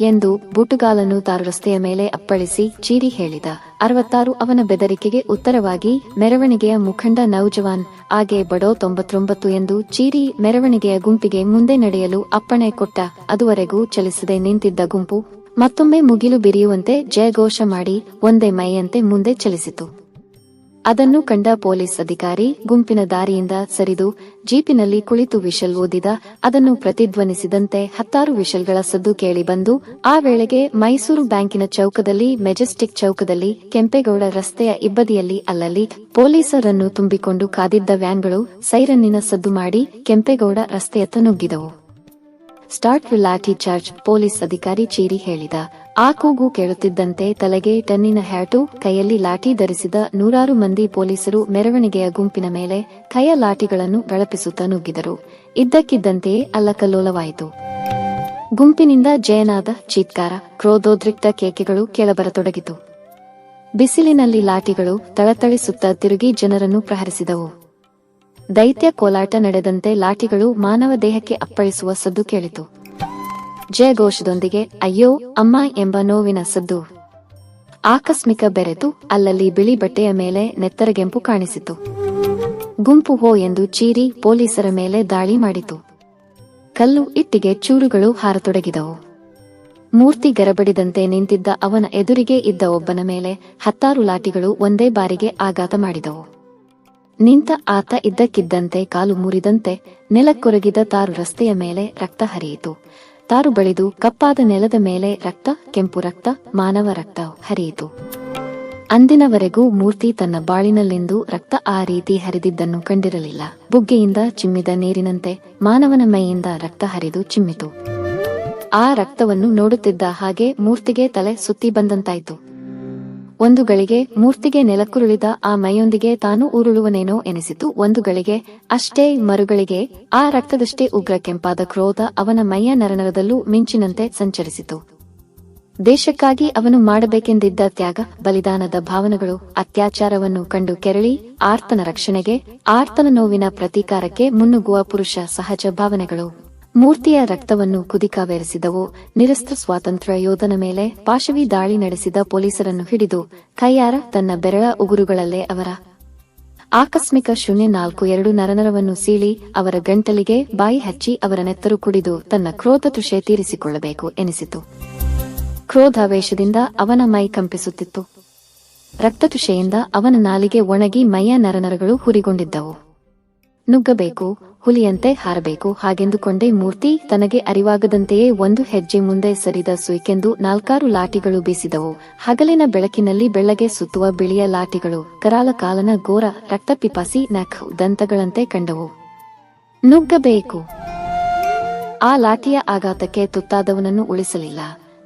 ಎಂದು ಬೂಟುಗಾಲನ್ನು ತಾರು ರಸ್ತೆಯ ಮೇಲೆ ಅಪ್ಪಳಿಸಿ ಚೀರಿ ಹೇಳಿದ. 66 ಅವನ ಬೆದರಿಕೆಗೆ ಉತ್ತರವಾಗಿ ಮೆರವಣಿಗೆಯ ಮುಖಂಡ ನೌಜವಾನ್ ಆಗೆ ಬಡೋ 99 ಎಂದು ಚೀರಿ ಮೆರವಣಿಗೆಯ ಗುಂಪಿಗೆ ಮುಂದೆ ನಡೆಯಲು ಅಪ್ಪಣೆ ಕೊಟ್ಟ. ಅದುವರೆಗೂ ಚಲಿಸದೆ ನಿಂತಿದ್ದ ಗುಂಪು ಮತ್ತೊಮ್ಮೆ ಮುಗಿಲು ಬಿರಿಯುವಂತೆ ಜಯಘೋಷ ಮಾಡಿ ಒಂದೇ ಮೈಯಂತೆ ಮುಂದೆ ಚಲಿಸಿತು. ಅದನ್ನು ಕಂಡ ಪೊಲೀಸ್ ಅಧಿಕಾರಿ ಗುಂಪಿನ ದಾರಿಯಿಂದ ಸರಿದು ಜೀಪಿನಲ್ಲಿ ಕುಳಿತು ವಿಷಲ್ ಓದಿದ. ಅದನ್ನು ಪ್ರತಿಧ್ವನಿಸಿದಂತೆ 10 ವಿಷಲ್ಗಳ ಸದ್ದು ಕೇಳಿ ಬಂದು, ಆ ವೇಳೆಗೆ ಮೈಸೂರು ಬ್ಯಾಂಕಿನ ಚೌಕದಲ್ಲಿ, ಮೆಜೆಸ್ಟಿಕ್ ಚೌಕದಲ್ಲಿ, ಕೆಂಪೇಗೌಡ ರಸ್ತೆಯ ಇಬ್ಬದಿಯಲ್ಲಿ ಅಲ್ಲಲ್ಲಿ ಪೊಲೀಸರನ್ನು ತುಂಬಿಕೊಂಡು ಕಾದಿದ್ದ ವ್ಯಾನ್ಗಳು ಸೈರನ್ನಿನ ಸದ್ದು ಮಾಡಿ ಕೆಂಪೇಗೌಡ ರಸ್ತೆಯತ್ತ ನುಗ್ಗಿದವು. ಸ್ಟಾರ್ಟ್ ಲಾಠಿ ಚಾರ್ಜ್, ಪೊಲೀಸ್ ಅಧಿಕಾರಿ ಚೀರಿ ಹೇಳಿದ. ಆ ಕೂಗು ಕೇಳುತ್ತಿದ್ದಂತೆ ತಲೆಗೆ ಟನ್ನಿನ ಹ್ಯಾಟು, ಕೈಯಲ್ಲಿ ಲಾಠಿ ಧರಿಸಿದ 100 ಮಂದಿ ಪೊಲೀಸರು ಮೆರವಣಿಗೆಯ ಗುಂಪಿನ ಮೇಲೆ ಕೈಯ ಲಾಠಿಗಳನ್ನು ಗಳಪಿಸುತ್ತಾ ನುಗ್ಗಿದರು. ಇದ್ದಕ್ಕಿದ್ದಂತೆಯೇ ಅಲ್ಲಕಲ್ಲೋಲವಾಯಿತು. ಗುಂಪಿನಿಂದ ಜಯನಾದ ಚೀತ್ಕಾರ, ಕ್ರೋಧೋದ್ರಿಕ್ತ ಕೇಕೆಗಳು ಕೇಳಬರತೊಡಗಿತು. ಬಿಸಿಲಿನಲ್ಲಿ ಲಾಠಿಗಳು ತಳತಳಿಸುತ್ತಾ ತಿರುಗಿ ಜನರನ್ನು ಪ್ರಹರಿಸಿದವು. ದೈತ್ಯ ಕೋಲಾಟ ನಡೆದಂತೆ ಲಾಠಿಗಳು ಮಾನವ ದೇಹಕ್ಕೆ ಅಪ್ಪಳಿಸುವ ಸದ್ದು ಕೇಳಿತು. ಜಯಘೋಷದೊಂದಿಗೆ ಅಯ್ಯೋ ಅಮ್ಮ ಎಂಬ ನೋವಿನ ಸದ್ದು. ಆಕಸ್ಮಿಕ ಬೆರೆತು ಅಲ್ಲಲ್ಲಿ ಬಿಳಿ ಬಟ್ಟೆಯ ಮೇಲೆ ನೆತ್ತರಗೆಂಪು ಕಾಣಿಸಿತು. ಗುಂಪು ಹೋ ಎಂದು ಚೀರಿ ಪೊಲೀಸರ ಮೇಲೆ ದಾಳಿ ಮಾಡಿತು. ಕಲ್ಲು ಇಟ್ಟಿಗೆ ಚೂರುಗಳು ಹಾರತೊಡಗಿದವು. ಮೂರ್ತಿ ಗರಬಡಿದಂತೆ ನಿಂತಿದ್ದ ಅವನ ಎದುರಿಗೆ ಇದ್ದ ಒಬ್ಬನ ಮೇಲೆ 10 ಲಾಠಿಗಳು ಒಂದೇ ಬಾರಿಗೆ ಆಘಾತ ಮಾಡಿದವು. ನಿಂತ ಆತ ಇದ್ದಕ್ಕಿದ್ದಂತೆ ಕಾಲು ಮುರಿದಂತೆ ನೆಲಕ್ಕೊರಗಿದ ತಾರು ರಸ್ತೆಯ ಮೇಲೆ ರಕ್ತ ಹರಿಯಿತು. ತಾರು ಬಳಿದು ಕಪ್ಪಾದ ನೆಲದ ಮೇಲೆ ರಕ್ತ, ಕೆಂಪು ರಕ್ತ, ಮಾನವ ರಕ್ತ ಹರಿಯಿತು. ಅಂದಿನವರೆಗೂ ಮೂರ್ತಿ ತನ್ನ ಬಾಳಿನಲ್ಲಿಂದು ರಕ್ತ ಆ ರೀತಿ ಹರಿದಿದ್ದನ್ನು ಕಂಡಿರಲಿಲ್ಲ. ಬುಗ್ಗೆಯಿಂದ ಚಿಮ್ಮಿದ ನೀರಿನಂತೆ ಮಾನವನ ಮೈಯಿಂದ ರಕ್ತ ಹರಿದು ಚಿಮ್ಮಿತು. ಆ ರಕ್ತವನ್ನು ನೋಡುತ್ತಿದ್ದ ಹಾಗೆ ಮೂರ್ತಿಗೆ ತಲೆ ಸುತ್ತಿ ಬಂದಂತಾಯಿತು. ಒಂದು ಗಳಿಗೆ ಮೂರ್ತಿಗೆ ನೆಲಕ್ಕುರುಳಿದ ಆ ಮೈಯೊಂದಿಗೆ ತಾನು ಉರುಳುವನೇನೋ ಎನಿಸಿತು. ಒಂದು ಗಳಿಗೆ ಅಷ್ಟೇ, ಮರುಗಳಿಗೆ ಆ ರಕ್ತದಷ್ಟೇ ಉಗ್ರ ಕೆಂಪಾದ ಕ್ರೋಧ ಅವನ ಮೈಯ ನರನರದಲ್ಲೂ ಮಿಂಚಿನಂತೆ ಸಂಚರಿಸಿತು. ದೇಶಕ್ಕಾಗಿ ಅವನು ಮಾಡಬೇಕೆಂದಿದ್ದ ತ್ಯಾಗ, ಬಲಿದಾನದ ಭಾವನೆಗಳು ಅತ್ಯಾಚಾರವನ್ನು ಕಂಡು ಕೆರಳಿ ಆರ್ತನ ರಕ್ಷಣೆಗೆ, ಆರ್ತನ ನೋವಿನ ಪ್ರತೀಕಾರಕ್ಕೆ ಮುನ್ನುಗ್ಗುವ ಪುರುಷ ಸಹಜ ಭಾವನೆಗಳು ಮೂರ್ತಿಯ ರಕ್ತವನ್ನು ಕುದಿಕಾವೇರಿಸಿದವು. ನಿರಸ್ತ್ರ ಸ್ವಾತಂತ್ರ್ಯ ಯೋಧನ ಮೇಲೆ ಪಾಶವಿ ದಾಳಿ ನಡೆಸಿದ ಪೊಲೀಸರನ್ನು ಹಿಡಿದು ಕೈಯಾರ ತನ್ನ ಬೆರಳ ಉಗುರುಗಳಲ್ಲೇ ಅವರ ಆಕಸ್ಮಿಕ 042 ನರನರವನ್ನು ಸೀಳಿ ಅವರ ಗಂಟಲಿಗೆ ಬಾಯಿ ಹಚ್ಚಿ ಅವರ ನೆತ್ತರು ಕುಡಿದು ತನ್ನ ಕ್ರೋಧ ತೃಷೆ ತೀರಿಸಿಕೊಳ್ಳಬೇಕು ಎನಿಸಿತು. ಕ್ರೋಧಾವೇಶದಿಂದ ಅವನ ಮೈ ಕಂಪಿಸುತ್ತಿತ್ತು. ರಕ್ತತೃಷೆಯಿಂದ ಅವನ ನಾಲಿಗೆ ಒಣಗಿ ಮೈಯ ನರನರಗಳು ಹುರಿಗೊಂಡಿದ್ದವು. ನುಗ್ಗಬೇಕು, ಹುಲಿಯಂತೆ ಹಾರಬೇಕು ಹಾಗೆಂದುಕೊಂಡೇ ಮೂರ್ತಿ ತನಗೆ ಅರಿವಾಗದಂತೆಯೇ ಒಂದು ಹೆಜ್ಜೆ ಮುಂದೆ ಸರಿದ. ಸುಯ್ಕೆಂದು 4 ಲಾಠಿಗಳು ಬೀಸಿದವು. ಹಗಲಿನ ಬೆಳಕಿನಲ್ಲಿ ಬೆಳ್ಳಗೆ ಸುತ್ತುವ ಬಿಳಿಯ ಲಾಠಿಗಳು ಕರಾಳ ಕಾಲನ ಘೋರ ರಕ್ತಪಿಪಾಸಿ ನಖ ದಂತಗಳಂತೆ ಕಂಡವು. ನುಗ್ಗಬೇಕು. ಆ ಲಾಠಿಯ ಆಘಾತಕ್ಕೆ ತುತ್ತಾದವನನ್ನು ಉಳಿಸಲಿಲ್ಲ.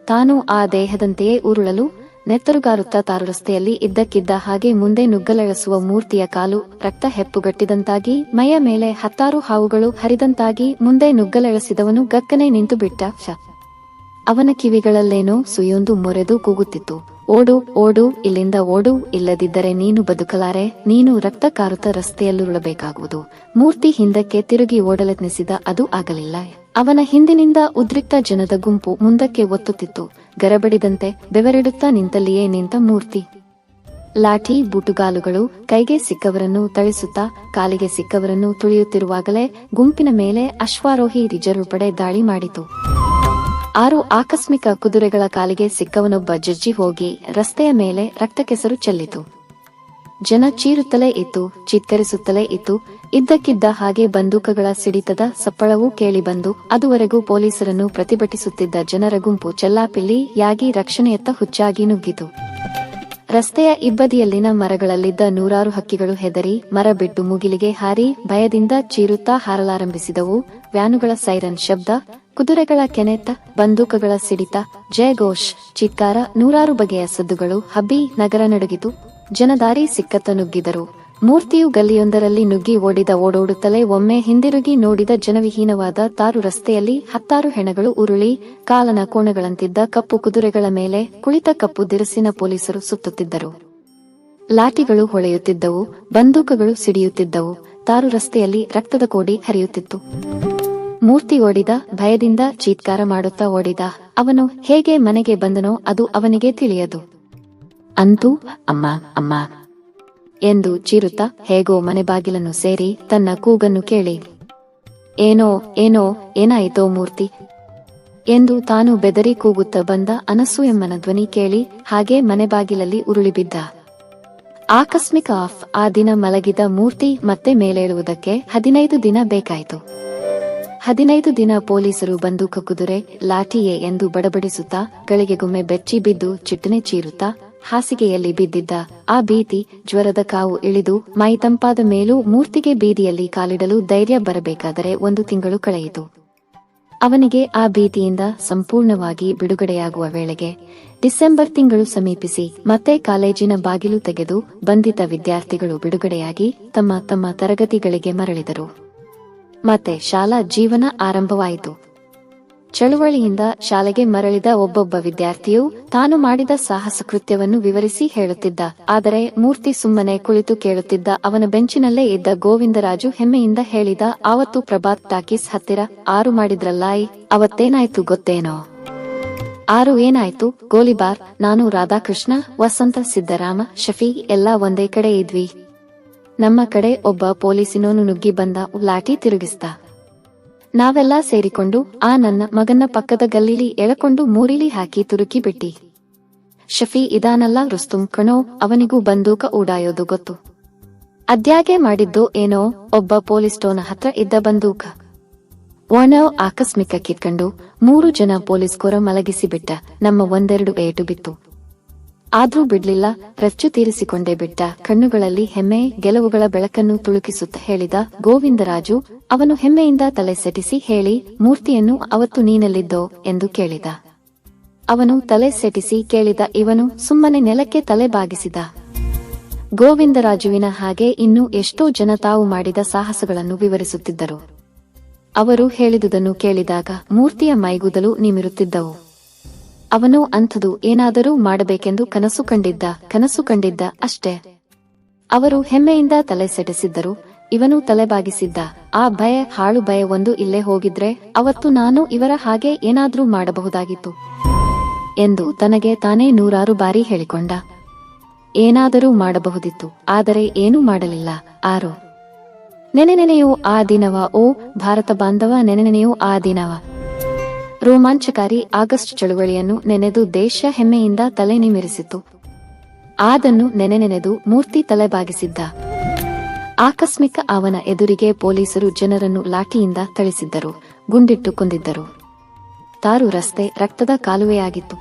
ತಾನು ಆ ದೇಹದಂತೆಯೇ ಉರುಳಲು ನೆತ್ತರುಗಾರುತ್ತಾ ತಾರು ರಸ್ತೆಯಲ್ಲಿ ಇದ್ದಕ್ಕಿದ್ದ ಹಾಗೆ ಮುಂದೆ ನುಗ್ಗಲೆಳಸುವ ಮೂರ್ತಿಯ ಕಾಲು ರಕ್ತ ಹೆಪ್ಪುಗಟ್ಟಿದಂತಾಗಿ ಮೈಯ ಮೇಲೆ 10 ಹಾವುಗಳು ಹರಿದಂತಾಗಿ ಮುಂದೆ ನುಗ್ಗಲೆಳಸಿದವನು ಗಕ್ಕನೆ ನಿಂತು ಬಿಟ್ಟ. ಅವನ ಕಿವಿಗಳಲ್ಲೇನೋ ಸುಯೊಂದು ಮೊರೆದು ಕೂಗುತ್ತಿತ್ತು. ಓಡು, ಓಡು, ಇಲ್ಲಿಂದ ಓಡು, ಇಲ್ಲದಿದ್ದರೆ ನೀನು ಬದುಕಲಾರೆ, ನೀನು ರಕ್ತ ಕಾರುತ್ತ ರಸ್ತೆಯಲ್ಲುರುಳಬೇಕಾಗುವುದು. ಮೂರ್ತಿ ಹಿಂದಕ್ಕೆ ತಿರುಗಿ ಓಡಲೆತ್ನಿಸಿದ. ಅದು ಆಗಲಿಲ್ಲ. ಅವನ ಹಿಂದಿನಿಂದ ಉದ್ರಿಕ್ತ ಜನದ ಗುಂಪು ಮುಂದಕ್ಕೆ ಒತ್ತುತ್ತಿತ್ತು. ಗರಬಡಿದಂತೆ ಬೆವರಿಡುತ್ತಾ ನಿಂತಲ್ಲಿಯೇ ನಿಂತ ಮೂರ್ತಿ. ಲಾಠಿ ಬೂಟುಗಾಲುಗಳು ಕೈಗೆ ಸಿಕ್ಕವರನ್ನು ಥಳಿಸುತ್ತಾ ಕಾಲಿಗೆ ಸಿಕ್ಕವರನ್ನು ತುಳಿಯುತ್ತಿರುವಾಗಲೇ ಗುಂಪಿನ ಮೇಲೆ ಅಶ್ವಾರೋಹಿ ರಿಜರ್ವ್ ಪಡೆ ದಾಳಿ ಮಾಡಿತು. 6 ಆಕಸ್ಮಿಕ ಕುದುರೆಗಳ ಕಾಲಿಗೆ ಸಿಕ್ಕವನೊಬ್ಬ ಜಜ್ಜಿ ಹೋಗಿ ರಸ್ತೆಯ ಮೇಲೆ ರಕ್ತ ಕೆಸರು ಚೆಲ್ಲಿತು. ಜನ ಚೀರುತ್ತಲೇ ಇತ್ತು, ಚಿತ್ಕರಿಸುತ್ತಲೇ ಇತ್ತು. ಇದ್ದಕ್ಕಿದ್ದ ಹಾಗೆ ಬಂದೂಕಗಳ ಸಿಡಿತದ ಸಪ್ಪಳವೂ ಕೇಳಿಬಂದು ಅದುವರೆಗೂ ಪೊಲೀಸರನ್ನು ಪ್ರತಿಭಟಿಸುತ್ತಿದ್ದ ಜನರ ಗುಂಪು ಚೆಲ್ಲಾಪಿಲ್ಲಿಯಾಗಿ ರಕ್ಷಣೆಯತ್ತ ಹುಚ್ಚಾಗಿ ನುಗ್ಗಿತು. ರಸ್ತೆಯ ಇಬ್ಬದಿಯಲ್ಲಿನ ಮರಗಳಲ್ಲಿದ್ದ 100 ಹಕ್ಕಿಗಳು ಹೆದರಿ ಮರ ಬಿಟ್ಟು ಮುಗಿಲಿಗೆ ಹಾರಿ ಭಯದಿಂದ ಚೀರುತ್ತಾ ಹಾರಲಾರಂಭಿಸಿದವು. ವ್ಯಾನುಗಳ ಸೈರನ್ ಶಬ್ದ, ಕುದುರೆಗಳ ಕೆನೆತ, ಬಂದೂಕಗಳ ಸಿಡಿತ, ಜಯಘೋಷ್, ಚಿತ್ಕಾರ, 100 ಬಗೆಯ ಸದ್ದುಗಳು ಹಬ್ಬಿ ನಗರ ನಡುಗಿತು. ಜನದಾರಿ ಸಿಕ್ಕತ್ತ ನುಗ್ಗಿದರು. ಮೂರ್ತಿಯು ಗಲ್ಲಿಯೊಂದರಲ್ಲಿ ನುಗ್ಗಿ ಓಡೋಡುತ್ತಲೇ ಒಮ್ಮೆ ಹಿಂದಿರುಗಿ ನೋಡಿದ ಜನವಿಹೀನವಾದ ತಾರು ರಸ್ತೆಯಲ್ಲಿ 10 ಹೆಣಗಳು ಉರುಳಿ ಕಾಲನ ಕೋಣಗಳಂತಿದ್ದ ಕಪ್ಪು ಕುದುರೆಗಳ ಮೇಲೆ ಕುಳಿತ ಕಪ್ಪು ದಿರಸಿನ ಪೊಲೀಸರು ಸುತ್ತುತ್ತಿದ್ದರು. ಲಾಠಿಗಳು ಹೊಳೆಯುತ್ತಿದ್ದವು, ಬಂದೂಕಗಳು ಸಿಡಿಯುತ್ತಿದ್ದವು. ತಾರು ರಸ್ತೆಯಲ್ಲಿ ರಕ್ತದ ಕೋಡಿ ಹರಿಯುತ್ತಿತ್ತು. ಮೂರ್ತಿ ಓಡಿದ, ಭಯದಿಂದ ಚೀತ್ಕಾರ ಮಾಡುತ್ತಾ ಓಡಿದ. ಅವನು ಹೇಗೆ ಮನೆಗೆ ಬಂದನೋ ಅದು ಅವನಿಗೆ ತಿಳಿಯದು. ಅಂತೂ ಅಮ್ಮ ಅಮ್ಮ ಎಂದು ಚೀರುತ್ತಾ ಹೇಗೋ ಮನೆ ಬಾಗಿಲನ್ನು ಸೇರಿ ತನ್ನ ಕೂಗನ್ನು ಕೇಳಿ, ಏನೋ ಏನೋ ಏನಾಯಿತೋ ಮೂರ್ತಿ ಎಂದು ತಾನು ಬೆದರಿ ಕೂಗುತ್ತಾ ಬಂದ ಅನಸೂಯಮ್ಮನ ಧ್ವನಿ ಕೇಳಿ ಹಾಗೆ ಮನೆ ಬಾಗಿಲಲ್ಲಿ ಉರುಳಿಬಿದ್ದ. ಆಕಸ್ಮಿಕ ಆಫ್. ಆ ದಿನ ಮಲಗಿದ ಮೂರ್ತಿ ಮತ್ತೆ ಮೇಲೇಳುವುದಕ್ಕೆ 15 ದಿನ ಬೇಕಾಯಿತು. 15 ದಿನ ಪೊಲೀಸರು ಬಂದೂಕ, ಕುದುರೆ, ಲಾಠಿಯೇ ಎಂದು ಬಡಬಡಿಸುತ್ತಾ ಗಳಿಗೆಗೊಮ್ಮೆ ಬೆಚ್ಚಿ ಬಿದ್ದು ಚಿಟ್ಟನೆ ಚೀರುತ್ತಾ ಹಾಸಿಗೆಯಲ್ಲಿ ಬಿದ್ದಿದ್ದ. ಆ ಭೀತಿ ಜ್ವರದ ಕಾವು ಇಳಿದು ಮೈ ತಂಪಾದ ಮೇಲೂ ಮೂರ್ತಿಗೆ ಬೀದಿಯಲ್ಲಿ ಕಾಲಿಡಲು ಧೈರ್ಯ ಬರಬೇಕಾದರೆ 1 ತಿಂಗಳು ಕಳೆಯಿತು. ಅವನಿಗೆ ಆ ಭೀತಿಯಿಂದ ಸಂಪೂರ್ಣವಾಗಿ ಬಿಡುಗಡೆಯಾಗುವ ವೇಳೆಗೆ ಡಿಸೆಂಬರ್ ತಿಂಗಳು ಸಮೀಪಿಸಿ ಮತ್ತೆ ಕಾಲೇಜಿನ ಬಾಗಿಲು ತೆಗೆದು ಬಂಧಿತ ವಿದ್ಯಾರ್ಥಿಗಳು ಬಿಡುಗಡೆಯಾಗಿ ತಮ್ಮ ತಮ್ಮ ತರಗತಿಗಳಿಗೆ ಮರಳಿದರು. ಮತ್ತೆ ಶಾಲಾ ಜೀವನ ಆರಂಭವಾಯಿತು. ಚಳುವಳಿಯಿಂದ ಶಾಲೆಗೆ ಮರಳಿದ ಒಬ್ಬೊಬ್ಬ ವಿದ್ಯಾರ್ಥಿಯು ತಾನು ಮಾಡಿದ ಸಾಹಸ ಕೃತ್ಯವನ್ನು ವಿವರಿಸಿ ಹೇಳುತ್ತಿದ್ದ. ಆದರೆ ಮೂರ್ತಿ ಸುಮ್ಮನೆ ಕುಳಿತು ಕೇಳುತ್ತಿದ್ದ. ಅವನ ಬೆಂಚಿನಲ್ಲೇ ಇದ್ದ ಗೋವಿಂದರಾಜು ಹೆಮ್ಮೆಯಿಂದ ಹೇಳಿದ, ಆವತ್ತು ಪ್ರಭಾತ್ ಟಾಕೀಸ್ ಹತ್ತಿರ 6 ಮಾಡಿದ್ರಲ್ಲಾಯ್, ಅವತ್ತೇನಾಯ್ತು ಗೊತ್ತೇನೋ? 6 ಏನಾಯ್ತು? ಗೋಲಿಬಾರ್. ನಾನು, ರಾಧಾಕೃಷ್ಣ, ವಸಂತ, ಸಿದ್ದರಾಮ, ಶಫಿ ಎಲ್ಲ ಒಂದೇ ಕಡೆ ಇದ್ವಿ. ನಮ್ಮ ಕಡೆ ಒಬ್ಬ ಪೊಲೀಸಿನೋನು ನುಗ್ಗಿ ಬಂದ, ಲಾಠಿ ತಿರುಗಿಸ್ದ. ನಾವೆಲ್ಲ ಸೇರಿಕೊಂಡು ಆ ನನ್ನ ಮಗನ ಪಕ್ಕದ ಗಲ್ಲಿಲಿ ಎಳಕೊಂಡು ಮೂರಿಲಿ ಹಾಕಿ ತುರುಕಿ ಬಿಟ್ಟಿ. ಶಫಿ ಇದಾನಲ್ಲ ರುಸ್ತುಂ ಕಣೋ, ಅವನಿಗೂ ಬಂದೂಕ ಉಡಾಯೋದು ಗೊತ್ತು. ಅದ್ಯಾಗೆ ಮಾಡಿದ್ದೋ ಏನೋ, ಒಬ್ಬ ಪೊಲೀಸ್ಟೋನ ಹತ್ರ ಇದ್ದ ಬಂದೂಕ ಒಣೋ ಆಕಸ್ಮಿಕ ಕಿತ್ಕೊಂಡು 3 ಜನ ಪೊಲೀಸ್ಕೋರ ಮಲಗಿಸಿಬಿಟ್ಟ. ನಮ್ಮ 1-2 ಏಟು ಬಿತ್ತು. ಆದ್ರೂ ಬಿಡ್ಲಿಲ್ಲ, ರಚ್ಚು ತೀರಿಸಿಕೊಂಡೇ ಬಿಟ್ಟ. ಕಣ್ಣುಗಳಲ್ಲಿ ಹೆಮ್ಮೆ ಗೆಲುವುಗಳ ಬೆಳಕನ್ನು ತುಳುಕಿಸುತ್ತ ಹೇಳಿದ ಗೋವಿಂದರಾಜು. ಅವನು ಹೆಮ್ಮೆಯಿಂದ ತಲೆ ಸೆಟಿಸಿ ಹೇಳಿ, ಮೂರ್ತಿಯನ್ನು ಅವತ್ತು ನೀನೆಲ್ಲಿದ್ದೋ ಎಂದು ಕೇಳಿದ. ಅವನು ತಲೆ ಸೆಟಿಸಿ ಕೇಳಿದ. ಇವನು ಸುಮ್ಮನೆ ನೆಲಕ್ಕೆ ತಲೆ ಬಾಗಿಸಿದ. ಗೋವಿಂದರಾಜುವಿನ ಹಾಗೆ ಇನ್ನೂ ಎಷ್ಟೋ ಜನ ತಾವು ಮಾಡಿದ ಸಾಹಸಗಳನ್ನು ವಿವರಿಸುತ್ತಿದ್ದರು. ಅವರು ಹೇಳಿದುದನ್ನು ಕೇಳಿದಾಗ ಮೂರ್ತಿಯ ಮೈಗೂದಲು ನಿಮಿರುತ್ತಿದ್ದವು. ಅವನು ಅಂಥದು ಏನಾದರೂ ಮಾಡಬೇಕೆಂದು ಕನಸು ಕಂಡಿದ್ದ ಅಷ್ಟೇ. ಅವರು ಹೆಮ್ಮೆಯಿಂದ ತಲೆ ಸೆಟೆಸಿದ್ದರು. ಇವನು ತಲೆಬಾಗಿಸಿದ್ದ. ಆ ಭಯ, ಹಾಳು ಭಯ ಒಂದು ಇಲ್ಲೇ ಹೋಗಿದ್ರೆ ಅವತ್ತು ನಾನು ಇವರ ಹಾಗೆ ಏನಾದ್ರೂ ಮಾಡಬಹುದಾಗಿತ್ತು ಎಂದು ತನಗೆ ತಾನೇ 100 ಬಾರಿ ಹೇಳಿಕೊಂಡ. ಏನಾದರೂ ಮಾಡಬಹುದಿತ್ತು, ಆದರೆ ಏನೂ ಮಾಡಲಿಲ್ಲ. 6. ನೆನೆನೆನೆಯೋ ಆ ದಿನವ, ಓ ಭಾರತ ಬಾಂಧವ, ನೆನೆನೆನೆಯೋ ಆ ದಿನವ. ರೋಮಾಂಚಕಾರಿ ಆಗಸ್ಟ್ ಚಳುವಳಿಯನ್ನು ನೆನೆದು ದೇಶ ಹೆಮ್ಮೆಯಿಂದ ತಲೆ ನಿಮಿರಿಸಿತು. ಅದನ್ನು ನೆನೆನೆನೆದು ಮೂರ್ತಿ ತಲೆಬಾಗಿಸಿದ್ದ. ಆಕಸ್ಮಿಕ ಅವನ ಎದುರಿಗೆ ಪೊಲೀಸರು ಜನರನ್ನು ಲಾಠಿಯಿಂದ ಥಳಿಸಿದ್ದರು, ಗುಂಡಿಟ್ಟು ಕೊಂದಿದ್ದರು. ತಾರು ರಸ್ತೆ ರಕ್ತದ ಕಾಲುವೆಯಾಗಿತ್ತು.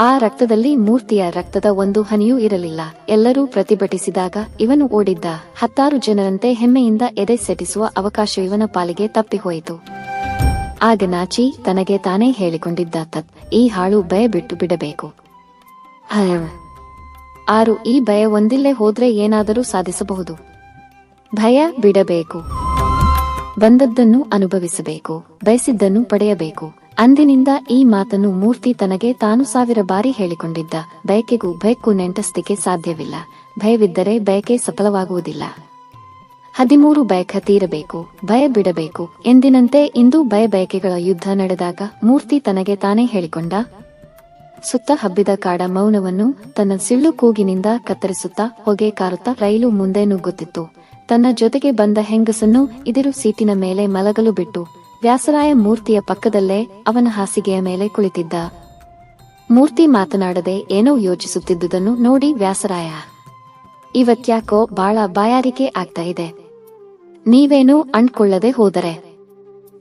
ಆ ರಕ್ತದಲ್ಲಿ ಮೂರ್ತಿಯ ರಕ್ತದ ಒಂದು ಹನಿಯೂ ಇರಲಿಲ್ಲ. ಎಲ್ಲರೂ ಪ್ರತಿಭಟಿಸಿದಾಗ ಇವನು ಓಡಿದ್ದ. 10 ಜನರಂತೆ ಹೆಮ್ಮೆಯಿಂದ ಎದೆ ಸೆಟಿಸುವ ಅವಕಾಶ ಇವನ ಪಾಲಿಗೆ ತಪ್ಪಿಹೋಯಿತು. ಆಗ ನಾಚಿ ತನಗೆ ತಾನೇ ಹೇಳಿಕೊಂಡಿದ್ದ, ತತ್ ಈ ಹಾಳು ಭಯ ಬಿಟ್ಟು ಬಿಡಬೇಕು. 6. ಈ ಭಯ ಒಂದಿಲ್ಲೇ ಹೋದ್ರೆ ಏನಾದರೂ ಸಾಧಿಸಬಹುದು. ಭಯ ಬಿಡಬೇಕು. ಬಂದದ್ದನ್ನು ಅನುಭವಿಸಬೇಕು, ಬಯಸಿದ್ದನ್ನು ಪಡೆಯಬೇಕು. ಅಂದಿನಿಂದ ಈ ಮಾತನ್ನು ಮೂರ್ತಿ ತನಗೆ ತಾನು 1000 ಬಾರಿ ಹೇಳಿಕೊಂಡಿದ್ದ. ಬಯಕೆಗೂ ಭಯಕ್ಕೂ ನೆಂಟಸ್ತಿಕೆ ಸಾಧ್ಯವಿಲ್ಲ. ಭಯವಿದ್ದರೆ ಬಯಕೆ ಸಫಲವಾಗುವುದಿಲ್ಲ. 13 ಬಯಕೆ ತೀರಬೇಕು, ಭಯ ಬಿಡಬೇಕು. ಎಂದಿನಂತೆ ಇಂದು ಬಯಕೆಗಳ ಯುದ್ಧ ನಡೆದಾಗ ಮೂರ್ತಿ ತನಗೆ ತಾನೇ ಹೇಳಿಕೊಂಡ. ಸುತ್ತ ಹಬ್ಬಿದ ಕಾಡ ಮೌನವನ್ನು ತನ್ನ ಸಿಳ್ಳು ಕೂಗಿನಿಂದ ಕತ್ತರಿಸುತ್ತಾ ಹೊಗೆ ಕಾರುತ್ತಾ ರೈಲು ಮುಂದೆ ನುಗ್ಗುತ್ತಿತ್ತು. ತನ್ನ ಜೊತೆಗೆ ಬಂದ ಹೆಂಗಸನ್ನು ಇದಿರು ಸೀಟಿನ ಮೇಲೆ ಮಲಗಲು ಬಿಟ್ಟು ವ್ಯಾಸರಾಯ ಮೂರ್ತಿಯ ಪಕ್ಕದಲ್ಲೇ ಅವನ ಹಾಸಿಗೆಯ ಮೇಲೆ ಕುಳಿತಿದ್ದ. ಮೂರ್ತಿ ಮಾತನಾಡದೆ ಏನೋ ಯೋಚಿಸುತ್ತಿದ್ದುದನ್ನು ನೋಡಿ ವ್ಯಾಸರಾಯ, ಇವತ್ಯಾಕೋ ಬಾಳ ಬಾಯಾರಿಕೆ ಆಗ್ತಾ ಇದೆ, ನೀವೇನೂ ಅಂಡ್ಕೊಳ್ಳದೆ ಹೋದರೆ